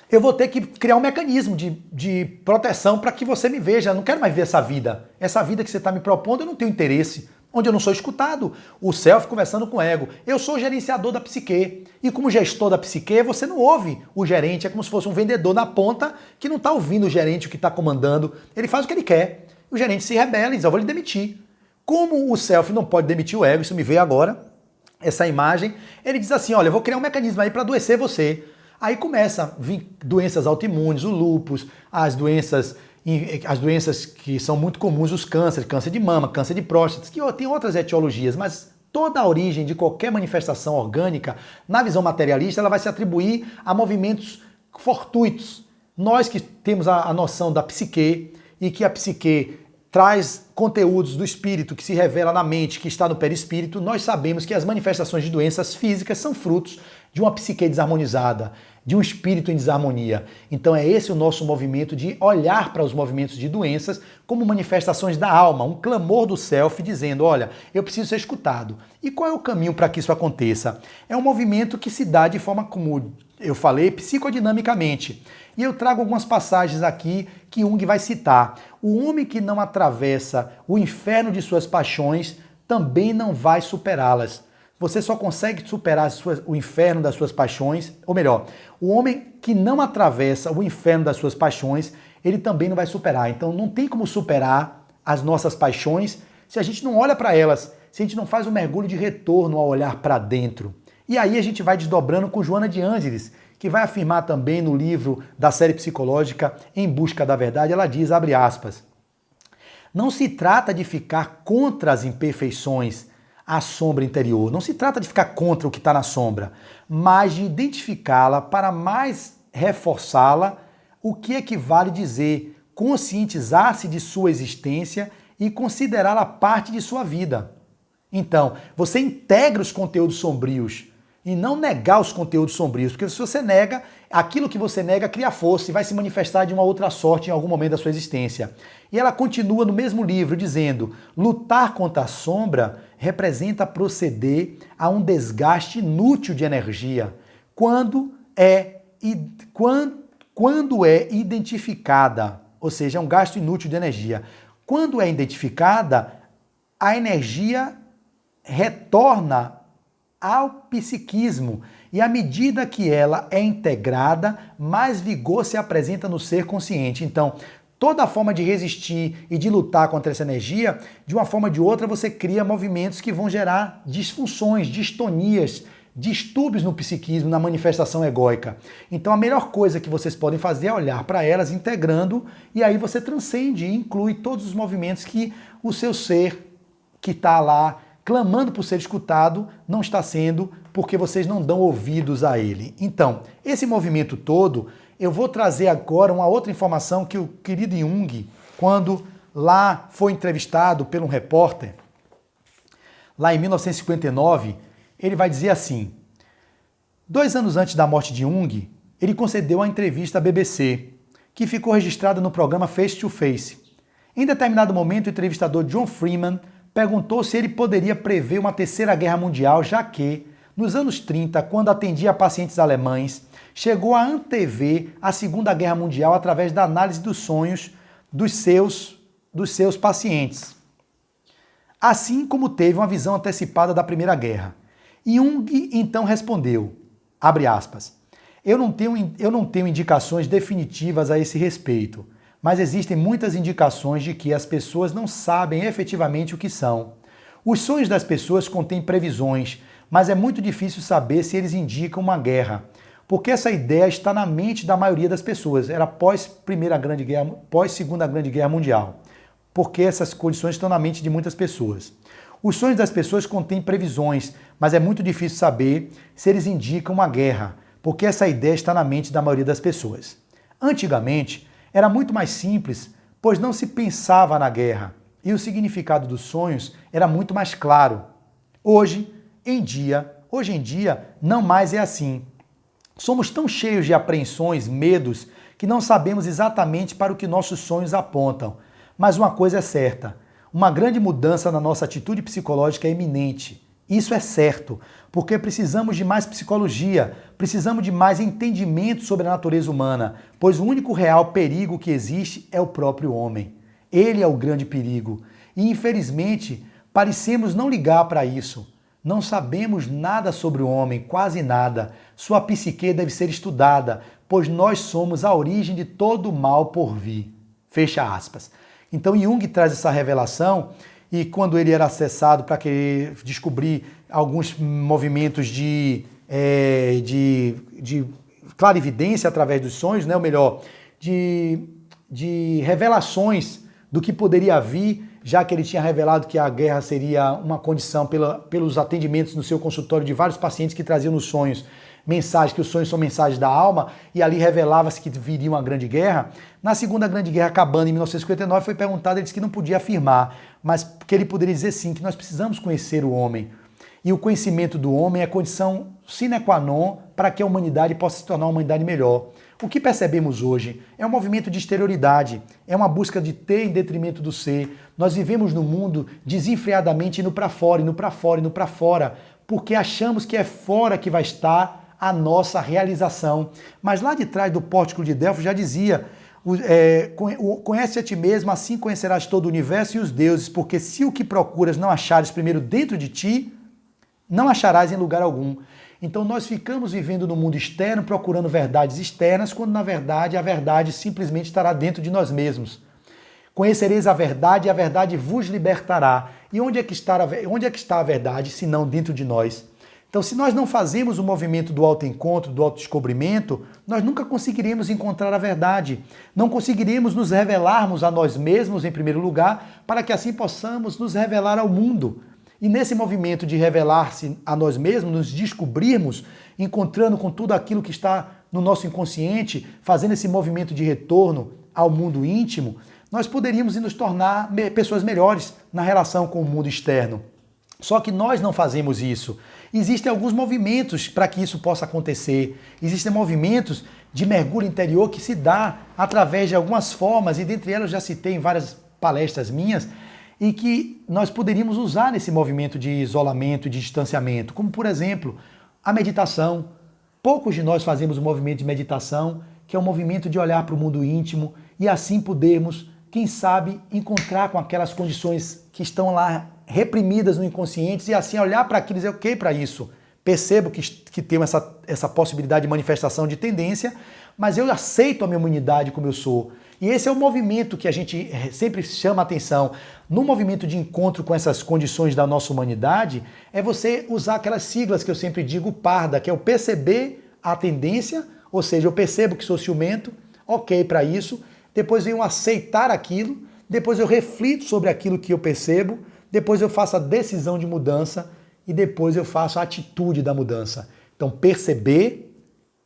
eu vou ter que criar um mecanismo de proteção para que você me veja. Eu não quero mais ver essa vida. Essa vida que você está me propondo, eu não tenho interesse. Onde eu não sou escutado. O self conversando com o ego. Eu sou o gerenciador da psique. E como gestor da psique, você não ouve o gerente. É como se fosse um vendedor na ponta que não está ouvindo o gerente, o que está comandando. Ele faz o que ele quer. O gerente se rebela e diz, eu vou lhe demitir. Como o self não pode demitir o ego, isso me veio agora, essa imagem, ele diz assim, olha, eu vou criar um mecanismo aí para adoecer você. Aí começa a vir doenças autoimunes, o lúpus, as doenças que são muito comuns, os cânceres, câncer de mama, câncer de próstata, que tem outras etiologias, mas toda a origem de qualquer manifestação orgânica, na visão materialista, ela vai se atribuir a movimentos fortuitos. Nós que temos a noção da psique e que a psique traz conteúdos do espírito que se revela na mente, que está no perispírito, nós sabemos que as manifestações de doenças físicas são frutos de uma psique desarmonizada, de um espírito em desarmonia. Então é esse o nosso movimento de olhar para os movimentos de doenças como manifestações da alma, um clamor do self dizendo, olha, eu preciso ser escutado. E qual é o caminho para que isso aconteça? É um movimento que se dá de forma, como eu falei, psicodinamicamente. E eu trago algumas passagens aqui que Jung vai citar. O homem que não atravessa o inferno de suas paixões também não vai superá-las. Você só consegue superar o inferno das suas paixões, ou melhor, o homem que não atravessa o inferno das suas paixões, ele também não vai superar. Então não tem como superar as nossas paixões se a gente não olha para elas, se a gente não faz um mergulho de retorno ao olhar para dentro. E aí a gente vai desdobrando com Joana de Ângeles, que vai afirmar também no livro da série psicológica Em Busca da Verdade, ela diz, abre aspas, não se trata de ficar contra as imperfeições, a sombra interior. Não se trata de ficar contra o que está na sombra, mas de identificá-la para mais reforçá-la, o que equivale dizer conscientizar-se de sua existência e considerá-la parte de sua vida. Então, você integra os conteúdos sombrios e não negar os conteúdos sombrios, porque se você nega, aquilo que você nega cria força e vai se manifestar de uma outra sorte em algum momento da sua existência. E ela continua no mesmo livro dizendo, lutar contra a sombra representa proceder a um desgaste inútil de energia quando é identificada, ou seja, é um gasto inútil de energia. Quando é identificada, a energia retorna ao psiquismo e à medida que ela é integrada, mais vigor se apresenta no ser consciente. Então, toda forma de resistir e de lutar contra essa energia, de uma forma ou de outra, você cria movimentos que vão gerar disfunções, distonias, distúrbios no psiquismo, na manifestação egóica. Então a melhor coisa que vocês podem fazer é olhar para elas, integrando, e aí você transcende e inclui todos os movimentos que o seu ser, que está lá, clamando por ser escutado, não está sendo, porque vocês não dão ouvidos a ele. Então, esse movimento todo, eu vou trazer agora uma outra informação que o querido Jung, quando lá foi entrevistado por um repórter, lá em 1959, ele vai dizer assim: 2 anos antes da morte de Jung, ele concedeu uma entrevista à BBC, que ficou registrada no programa Face to Face. Em determinado momento, o entrevistador John Freeman perguntou se ele poderia prever uma terceira guerra mundial, já que, nos anos 30, quando atendia a pacientes alemães, chegou a antever a Segunda Guerra Mundial através da análise dos sonhos dos seus pacientes. Assim como teve uma visão antecipada da Primeira Guerra. Jung então respondeu, abre aspas, eu não tenho indicações definitivas a esse respeito, mas existem muitas indicações de que as pessoas não sabem efetivamente o que são. Os sonhos das pessoas contêm previsões, mas é muito difícil saber se eles indicam uma guerra, porque essa ideia está na mente da maioria das pessoas. Era pós-Segunda Grande Guerra Mundial, porque essas condições estão na mente de muitas pessoas. Os sonhos das pessoas contêm previsões, mas é muito difícil saber se eles indicam uma guerra, porque essa ideia está na mente da maioria das pessoas. Antigamente, era muito mais simples, pois não se pensava na guerra, e o significado dos sonhos era muito mais claro. Hoje em dia, não mais é assim. Somos tão cheios de apreensões, medos, que não sabemos exatamente para o que nossos sonhos apontam. Mas uma coisa é certa, uma grande mudança na nossa atitude psicológica é iminente. Isso é certo, porque precisamos de mais psicologia, precisamos de mais entendimento sobre a natureza humana, pois o único real perigo que existe é o próprio homem. Ele é o grande perigo. E, infelizmente, parecemos não ligar para isso. Não sabemos nada sobre o homem, quase nada. Sua psique deve ser estudada, pois nós somos a origem de todo o mal por vir. Fecha aspas. Então Jung traz essa revelação e quando ele era acessado para querer descobrir alguns movimentos de clarividência através dos sonhos, né? Ou melhor, de revelações do que poderia vir, já que ele tinha revelado que a guerra seria uma condição pelos atendimentos no seu consultório de vários pacientes que traziam nos sonhos mensagens, que os sonhos são mensagens da alma, e ali revelava-se que viria uma grande guerra. Na Segunda Grande Guerra, acabando em 1959, foi perguntado, ele disse que não podia afirmar, mas que ele poderia dizer sim, que nós precisamos conhecer o homem. E o conhecimento do homem é condição sine qua non para que a humanidade possa se tornar uma humanidade melhor. O que percebemos hoje é um movimento de exterioridade, é uma busca de ter em detrimento do ser. Nós vivemos no mundo desenfreadamente indo para fora, indo para fora, indo para fora, porque achamos que é fora que vai estar a nossa realização. Mas lá de trás do Pórtico de Delfos já dizia, conhece a ti mesmo, assim conhecerás todo o universo e os deuses, porque se o que procuras não achares primeiro dentro de ti, não acharás em lugar algum. Então nós ficamos vivendo no mundo externo, procurando verdades externas, quando na verdade a verdade simplesmente estará dentro de nós mesmos. Conhecereis a verdade e a verdade vos libertará. E onde é que está a verdade, se não dentro de nós? Então, se nós não fazemos o movimento do autoencontro, do autodescobrimento, nós nunca conseguiremos encontrar a verdade. Não conseguiremos nos revelarmos a nós mesmos, em primeiro lugar, para que assim possamos nos revelar ao mundo. E nesse movimento de revelar-se a nós mesmos, nos descobrirmos, encontrando com tudo aquilo que está no nosso inconsciente, fazendo esse movimento de retorno ao mundo íntimo, nós poderíamos nos tornar pessoas melhores na relação com o mundo externo. Só que nós não fazemos isso. Existem alguns movimentos para que isso possa acontecer. Existem movimentos de mergulho interior que se dá através de algumas formas, e dentre elas eu já citei em várias palestras minhas, e que nós poderíamos usar nesse movimento de isolamento e de distanciamento, como por exemplo, a meditação. Poucos de nós fazemos o movimento de meditação, que é um movimento de olhar para o mundo íntimo e assim podermos, quem sabe, encontrar com aquelas condições que estão lá reprimidas no inconsciente e assim olhar para aquilo e dizer, ok, para isso. Percebo que tenho essa possibilidade de manifestação de tendência, mas eu aceito a minha humanidade como eu sou. E esse é o movimento que a gente sempre chama a atenção. No movimento de encontro com essas condições da nossa humanidade, é você usar aquelas siglas que eu sempre digo, PARDA, que é o perceber a tendência, ou seja, eu percebo que sou ciumento, ok para isso, depois venho aceitar aquilo, depois eu reflito sobre aquilo que eu percebo, depois eu faço a decisão de mudança e depois eu faço a atitude da mudança. Então, perceber,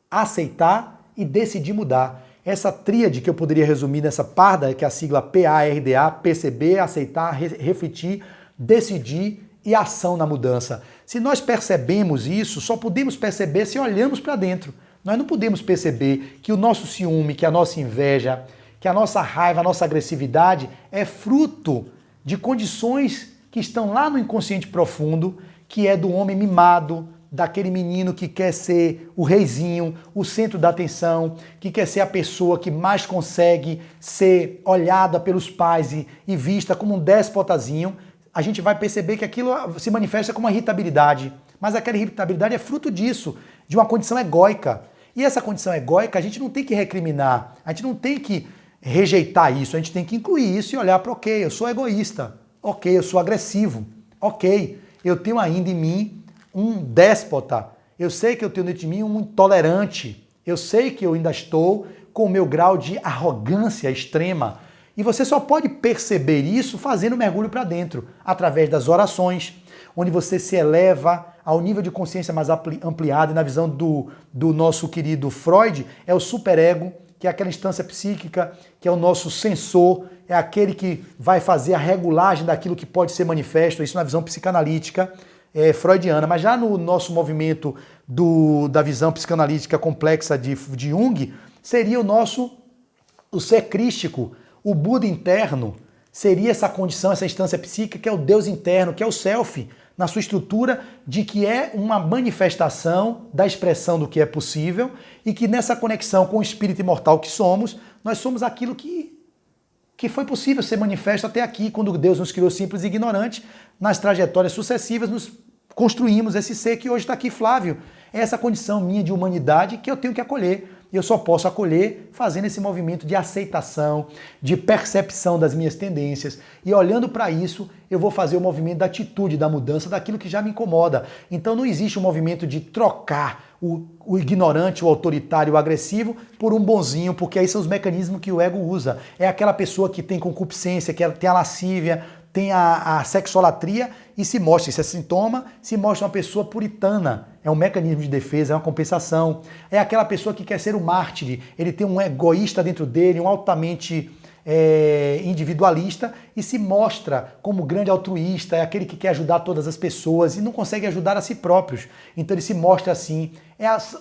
aceitar e decidir mudar. Essa tríade que eu poderia resumir nessa PARDA, que é a sigla PARDA, perceber, aceitar, refletir, decidir e ação na mudança. Se nós percebemos isso, só podemos perceber se olhamos para dentro. Nós não podemos perceber que o nosso ciúme, que a nossa inveja, que a nossa raiva, a nossa agressividade é fruto de condições que estão lá no inconsciente profundo, que é do homem mimado, daquele menino que quer ser o reizinho, o centro da atenção, que quer ser a pessoa que mais consegue ser olhada pelos pais e vista como um déspotazinho. A gente vai perceber que aquilo se manifesta como uma irritabilidade. Mas aquela irritabilidade é fruto disso, de uma condição egóica. E essa condição egóica a gente não tem que recriminar, a gente não tem que rejeitar isso, a gente tem que incluir isso e olhar para, ok, eu sou egoísta, ok, eu sou agressivo, ok, eu tenho ainda em mim um déspota, eu sei que eu tenho dentro de mim um intolerante, eu sei que eu ainda estou com o meu grau de arrogância extrema. E você só pode perceber isso fazendo um mergulho para dentro, através das orações, onde você se eleva ao nível de consciência mais ampliado. E na visão do nosso querido Freud, é o superego, que é aquela instância psíquica, que é o nosso sensor, é aquele que vai fazer a regulagem daquilo que pode ser manifesto, isso na visão psicanalítica freudiana. Mas já no nosso movimento da visão psicanalítica complexa de Jung, seria o ser crístico, o Buda interno, seria essa condição, essa instância psíquica, que é o Deus interno, que é o self, na sua estrutura de que é uma manifestação da expressão do que é possível e que nessa conexão com o espírito imortal que somos, nós somos aquilo que foi possível ser manifesto até aqui, quando Deus nos criou simples e ignorantes, nas trajetórias sucessivas nos construímos esse ser que hoje está aqui, Flávio. É essa condição minha de humanidade que eu tenho que acolher. E eu só posso acolher fazendo esse movimento de aceitação, de percepção das minhas tendências. E olhando para isso, eu vou fazer o movimento da atitude, da mudança, daquilo que já me incomoda. Então não existe um movimento de trocar o ignorante, o autoritário, o agressivo por um bonzinho, porque aí são os mecanismos que o ego usa. É aquela pessoa que tem concupiscência, que tem a lascívia, tem a sexolatria e se mostra, isso é sintoma, se mostra uma pessoa puritana. É um mecanismo de defesa, é uma compensação. É aquela pessoa que quer ser um mártir, ele tem um egoísta dentro dele, um altamente individualista e se mostra como grande altruísta, é aquele que quer ajudar todas as pessoas e não consegue ajudar a si próprios. Então ele se mostra assim.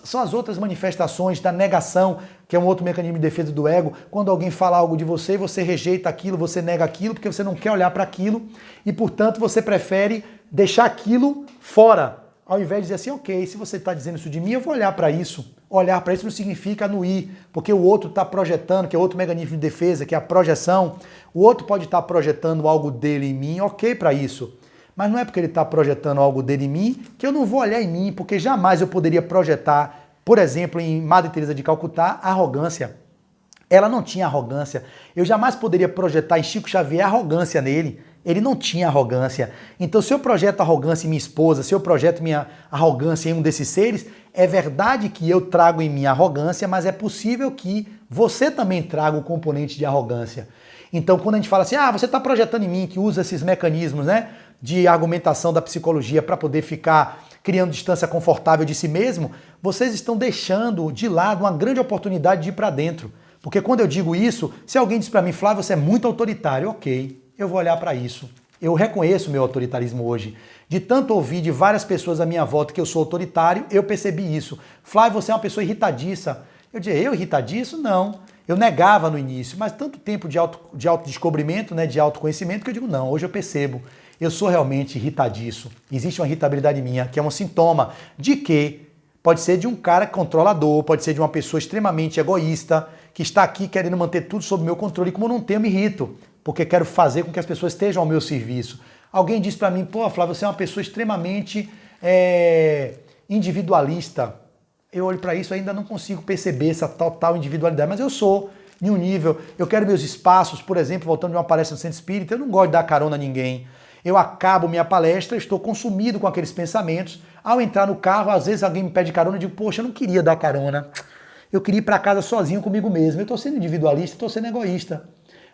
São as outras manifestações da negação, que é um outro mecanismo de defesa do ego. Quando alguém fala algo de você, você rejeita aquilo, você nega aquilo, porque você não quer olhar para aquilo e, portanto, você prefere deixar aquilo fora, ao invés de dizer assim, ok, se você está dizendo isso de mim, eu vou olhar para isso. Olhar para isso não significa anuir, porque o outro está projetando, que é outro mecanismo de defesa, que é a projeção. O outro pode estar projetando algo dele em mim, ok para isso. Mas não é porque ele está projetando algo dele em mim que eu não vou olhar em mim, porque jamais eu poderia projetar, por exemplo, em Madre Teresa de Calcutá, arrogância. Ela não tinha arrogância. Eu jamais poderia projetar em Chico Xavier arrogância nele. Ele não tinha arrogância. Então, se eu projeto arrogância em minha esposa, se eu projeto minha arrogância em um desses seres, é verdade que eu trago em mim arrogância, mas é possível que você também traga o componente de arrogância. Então, quando a gente fala assim, você está projetando em mim, que usa esses mecanismos, né, de argumentação da psicologia para poder ficar criando distância confortável de si mesmo, vocês estão deixando de lado uma grande oportunidade de ir para dentro. Porque quando eu digo isso, se alguém diz para mim, Flávio, você é muito autoritário, ok, eu vou olhar para isso. Eu reconheço o meu autoritarismo hoje. De tanto ouvir de várias pessoas à minha volta que eu sou autoritário, eu percebi isso. Flávio, você é uma pessoa irritadiça. Eu dizia, eu irritadiço? Não. Eu negava no início, mas tanto tempo de autodescobrimento, né, de autoconhecimento, que eu digo, não, hoje eu percebo. Eu sou realmente irritadiço. Existe uma irritabilidade minha, que é um sintoma de que pode ser de um cara controlador, pode ser de uma pessoa extremamente egoísta, que está aqui querendo manter tudo sob meu controle, e como eu não tenho, eu me irrito, porque quero fazer com que as pessoas estejam ao meu serviço. Alguém disse para mim, pô, Flávio, você é uma pessoa extremamente individualista. Eu olho para isso e ainda não consigo perceber essa total individualidade, mas eu sou, em um nível, eu quero meus espaços, por exemplo, voltando de uma palestra no Centro Espírita, eu não gosto de dar carona a ninguém. Eu acabo minha palestra, estou consumido com aqueles pensamentos. Ao entrar no carro, às vezes alguém me pede carona, eu digo, poxa, eu não queria dar carona. Eu queria ir para casa sozinho comigo mesmo. Eu estou sendo individualista, estou sendo egoísta.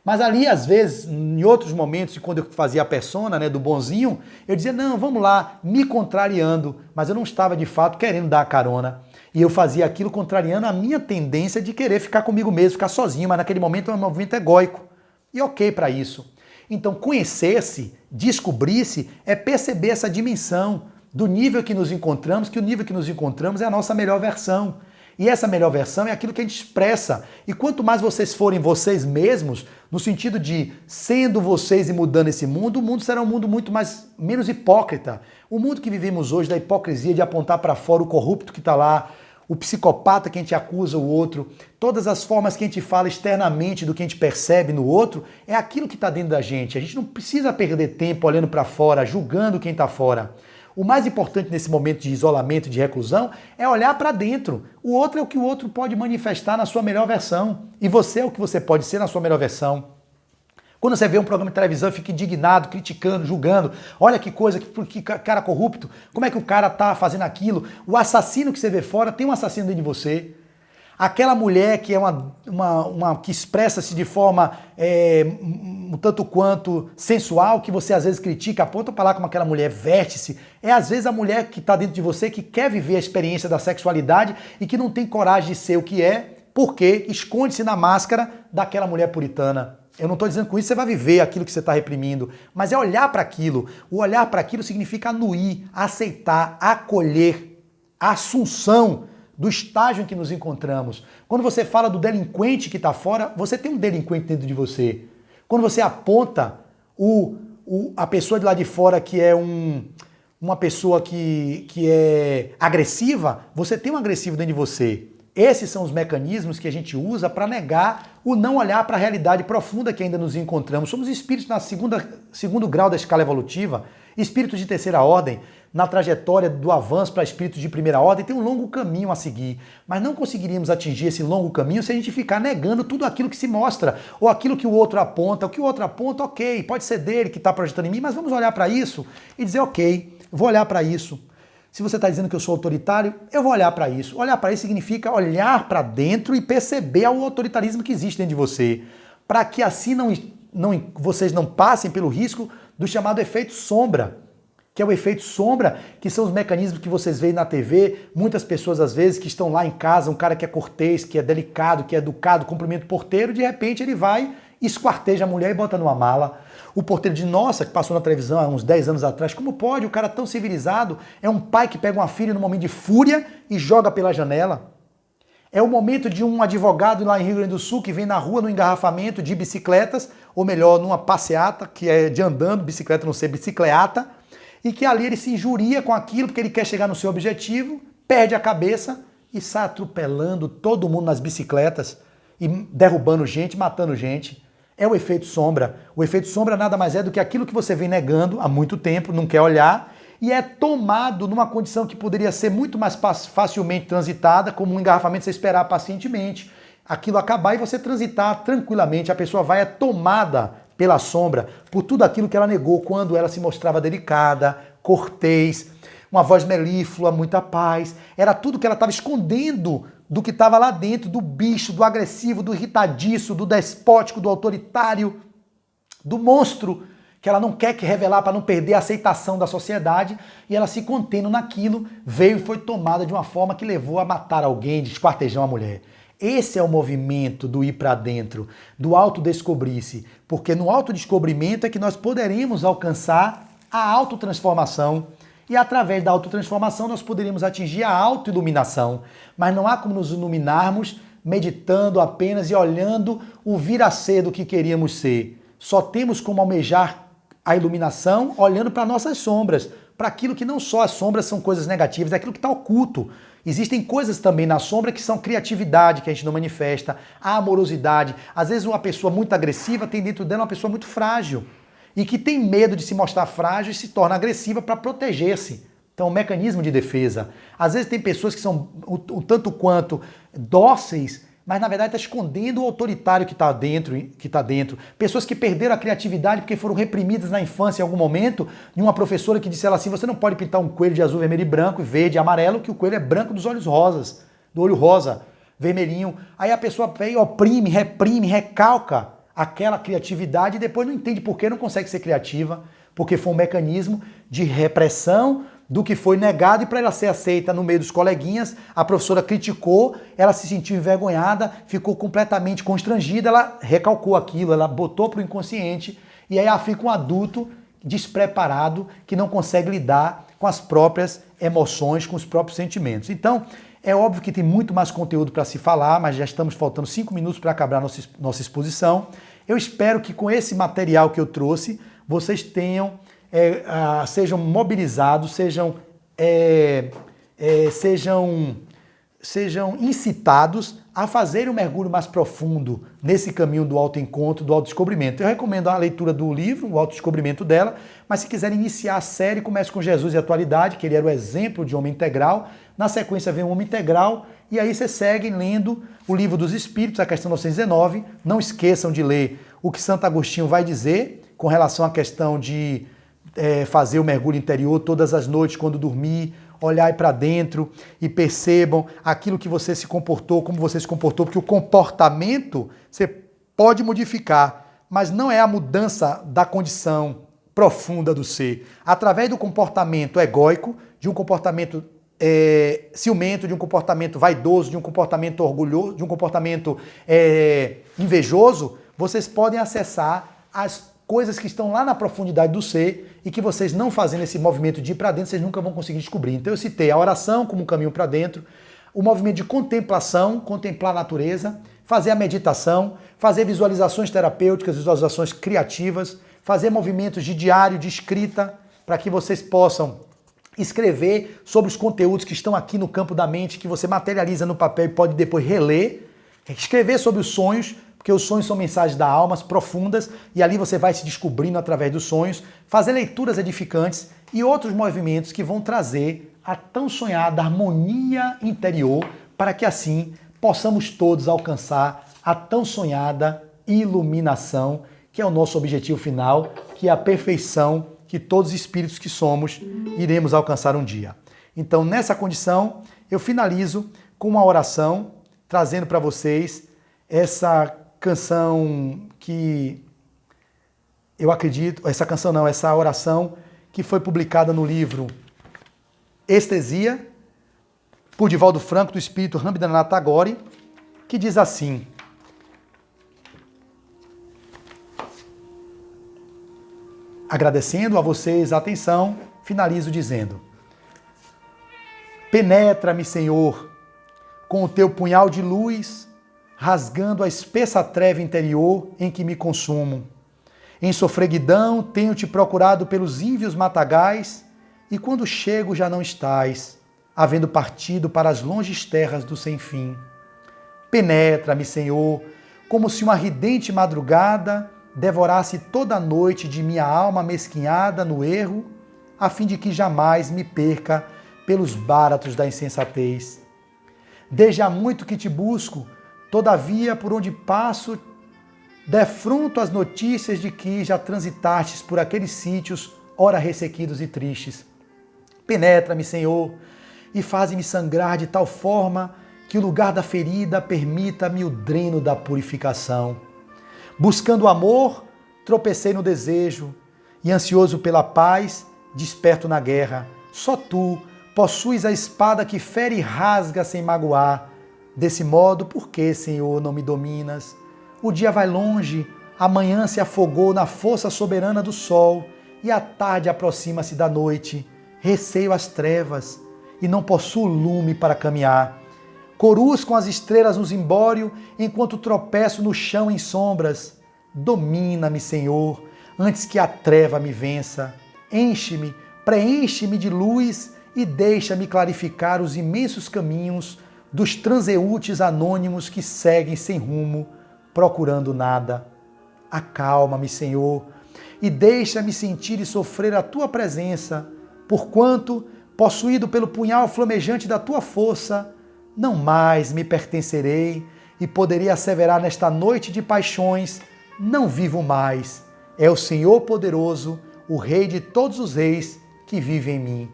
Mas ali, às vezes, em outros momentos, quando eu fazia a persona, né, do bonzinho, eu dizia, não, vamos lá, me contrariando. Mas eu não estava, de fato, querendo dar carona. E eu fazia aquilo contrariando a minha tendência de querer ficar comigo mesmo, ficar sozinho. Mas naquele momento é um movimento egóico. E ok para isso. Então, conhecer-se, descobrir-se, é perceber essa dimensão do nível que nos encontramos, que o nível que nos encontramos é a nossa melhor versão. E essa melhor versão é aquilo que a gente expressa. E quanto mais vocês forem vocês mesmos, no sentido de sendo vocês e mudando esse mundo, o mundo será um mundo muito menos hipócrita. O mundo que vivemos hoje, da hipocrisia de apontar para fora o corrupto que está lá, o psicopata que a gente acusa o outro, todas as formas que a gente fala externamente do que a gente percebe no outro, é aquilo que está dentro da gente. A gente não precisa perder tempo olhando para fora, julgando quem está fora. O mais importante nesse momento de isolamento, de reclusão, é olhar para dentro. O outro é o que o outro pode manifestar na sua melhor versão. E você é o que você pode ser na sua melhor versão. Quando você vê um programa de televisão, fica indignado, criticando, julgando. Olha que coisa, que cara corrupto. Como é que o cara tá fazendo aquilo? O assassino que você vê fora tem um assassino dentro de você. Aquela mulher que é que expressa-se de forma um tanto quanto sensual, que você às vezes critica, aponta para lá como aquela mulher veste-se, é às vezes a mulher que está dentro de você que quer viver a experiência da sexualidade e que não tem coragem de ser o que é, porque esconde-se na máscara daquela mulher puritana. Eu não estou dizendo que com isso você vai viver aquilo que você está reprimindo, mas é olhar para aquilo. O olhar para aquilo significa anuir, aceitar, acolher, a assunção do estágio em que nos encontramos. Quando você fala do delinquente que está fora, você tem um delinquente dentro de você. Quando você aponta a pessoa de lá de fora que é uma pessoa que é agressiva, você tem um agressivo dentro de você. Esses são os mecanismos que a gente usa para negar o não olhar para a realidade profunda que ainda nos encontramos. Somos espíritos na segundo grau da escala evolutiva, espíritos de terceira ordem, na trajetória do avanço para espíritos de primeira ordem, tem um longo caminho a seguir. Mas não conseguiríamos atingir esse longo caminho se a gente ficar negando tudo aquilo que se mostra, ou aquilo que o outro aponta. O que o outro aponta, ok, pode ser dele que está projetando em mim, mas vamos olhar para isso e dizer, ok, vou olhar para isso. Se você está dizendo que eu sou autoritário, eu vou olhar para isso. Olhar para isso significa olhar para dentro e perceber o autoritarismo que existe dentro de você, para que assim vocês não passem pelo risco do chamado efeito sombra, que é o efeito sombra, que são os mecanismos que vocês veem na TV, muitas pessoas às vezes que estão lá em casa, um cara que é cortês, que é delicado, que é educado, cumprimenta o porteiro, de repente ele vai, esquarteja a mulher e bota numa mala. O porteiro de nossa, que passou na televisão há uns 10 anos atrás, como pode? O cara tão civilizado, é um pai que pega uma filha num momento de fúria e joga pela janela. É o momento de um advogado lá em Rio Grande do Sul que vem na rua no engarrafamento de bicicletas, ou melhor, numa passeata, que é de andando, bicicleta não ser bicicleata, e que ali ele se injuria com aquilo porque ele quer chegar no seu objetivo, perde a cabeça e sai atropelando todo mundo nas bicicletas e derrubando gente, matando gente. É o efeito sombra. O efeito sombra nada mais é do que aquilo que você vem negando há muito tempo, não quer olhar, e é tomado numa condição que poderia ser muito mais facilmente transitada, como um engarrafamento você esperar pacientemente, aquilo acabar e você transitar tranquilamente, a pessoa vai tomada pela sombra, por tudo aquilo que ela negou quando ela se mostrava delicada, cortês, uma voz melíflua, muita paz. Era tudo que ela estava escondendo do que estava lá dentro, do bicho, do agressivo, do irritadiço, do despótico, do autoritário, do monstro, que ela não quer que revelar para não perder a aceitação da sociedade, e ela se contendo naquilo, veio e foi tomada de uma forma que levou a matar alguém, de esquartejar uma mulher. Esse é o movimento do ir para dentro, do autodescobrir-se, porque no autodescobrimento é que nós poderemos alcançar a autotransformação, e através da autotransformação nós poderíamos atingir a autoiluminação. Mas não há como nos iluminarmos meditando apenas e olhando o vir a ser do que queríamos ser. Só temos como almejar a iluminação olhando para nossas sombras, para aquilo que não só as sombras são coisas negativas, é aquilo que está oculto. Existem coisas também na sombra que são criatividade, que a gente não manifesta, a amorosidade. Às vezes uma pessoa muito agressiva tem dentro dela uma pessoa muito frágil e que tem medo de se mostrar frágil e se torna agressiva para proteger-se. Então, um mecanismo de defesa. Às vezes tem pessoas que são o tanto quanto dóceis, mas na verdade está escondendo o autoritário que está dentro. Pessoas que perderam a criatividade porque foram reprimidas na infância em algum momento, e uma professora que disse ela assim, você não pode pintar um coelho de azul, vermelho e branco, verde e amarelo, que o coelho é branco dos olhos rosas, do olho rosa, vermelhinho. Aí a pessoa vem, oprime, reprime, recalca aquela criatividade e depois não entende por que não consegue ser criativa, porque foi um mecanismo de repressão do que foi negado, e para ela ser aceita no meio dos coleguinhas, a professora criticou, ela se sentiu envergonhada, ficou completamente constrangida, ela recalcou aquilo, ela botou para o inconsciente E aí fica um adulto despreparado que não consegue lidar com as próprias emoções, com os próprios sentimentos. Então, é óbvio que tem muito mais conteúdo para se falar, mas já estamos faltando 5 minutos para acabar nossa exposição. Eu espero que com esse material que eu trouxe, vocês sejam mobilizados, sejam incitados a fazer um mergulho mais profundo nesse caminho do autoencontro, do autodescobrimento. Eu recomendo a leitura do livro, o autodescobrimento dela, mas se quiserem iniciar a série, comece com Jesus e a Atualidade, que ele era o exemplo de homem integral. Na sequência vem o Homem Integral, e aí vocês seguem lendo o Livro dos Espíritos, a questão 919. Não esqueçam de ler o que Santo Agostinho vai dizer com relação à questão de fazer o mergulho interior todas as noites quando dormir, olhar para dentro e percebam aquilo que você se comportou, como você se comportou, porque o comportamento você pode modificar, mas não é a mudança da condição profunda do ser. Através do comportamento egóico, de um comportamento ciumento, de um comportamento vaidoso, de um comportamento orgulhoso, de um comportamento invejoso, vocês podem acessar as coisas que estão lá na profundidade do ser e que vocês não fazendo esse movimento de ir para dentro, vocês nunca vão conseguir descobrir. Então eu citei a oração como um caminho para dentro, o movimento de contemplação, contemplar a natureza, fazer a meditação, fazer visualizações terapêuticas, visualizações criativas, fazer movimentos de diário, de escrita, para que vocês possam escrever sobre os conteúdos que estão aqui no campo da mente, que você materializa no papel e pode depois reler, escrever sobre os sonhos, porque os sonhos são mensagens da alma profundas e ali você vai se descobrindo através dos sonhos, fazer leituras edificantes e outros movimentos que vão trazer a tão sonhada harmonia interior para que assim possamos todos alcançar a tão sonhada iluminação, que é o nosso objetivo final, que é a perfeição que todos os espíritos que somos iremos alcançar um dia. Então, nessa condição, eu finalizo com uma oração, trazendo para vocês essa canção que eu acredito, essa oração que foi publicada no livro Estesia, por Divaldo Franco, do espírito Rabindranath Tagore, que diz assim: agradecendo a vocês a atenção, finalizo dizendo: penetra-me, Senhor, com o teu punhal de luz, rasgando a espessa treva interior em que me consumo. Em sofreguidão tenho-te procurado pelos ínvios matagais, e quando chego já não estás, havendo partido para as longes terras do sem-fim. Penetra-me, Senhor, como se uma ardente madrugada devorasse toda a noite de minha alma mesquinhada no erro, a fim de que jamais me perca pelos báratos da insensatez. Desde há muito que te busco, todavia, por onde passo, defronto as notícias de que já transitastes por aqueles sítios, ora ressequidos e tristes. Penetra-me, Senhor, e faze-me sangrar de tal forma que o lugar da ferida permita-me o dreno da purificação. Buscando o amor, tropecei no desejo, e ansioso pela paz, desperto na guerra. Só tu possuis a espada que fere e rasga sem magoar. Desse modo, por que, Senhor, não me dominas? O dia vai longe, a manhã se afogou na força soberana do sol, e a tarde aproxima-se da noite. Receio as trevas, e não possuo lume para caminhar. Corujo com as estrelas no zimbório, enquanto tropeço no chão em sombras. Domina-me, Senhor, antes que a treva me vença. Enche-me, preenche-me de luz e deixa-me clarificar os imensos caminhos dos transeúntes anônimos que seguem sem rumo, procurando nada. Acalma-me, Senhor, e deixa-me sentir e sofrer a tua presença, porquanto, possuído pelo punhal flamejante da tua força, não mais me pertencerei e poderia asseverar nesta noite de paixões: não vivo mais. É o Senhor poderoso, o Rei de todos os reis, que vive em mim.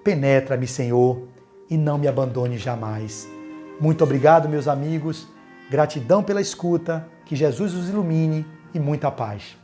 Penetra-me, Senhor, e não me abandone jamais. Muito obrigado, meus amigos. Gratidão pela escuta. Que Jesus os ilumine e muita paz.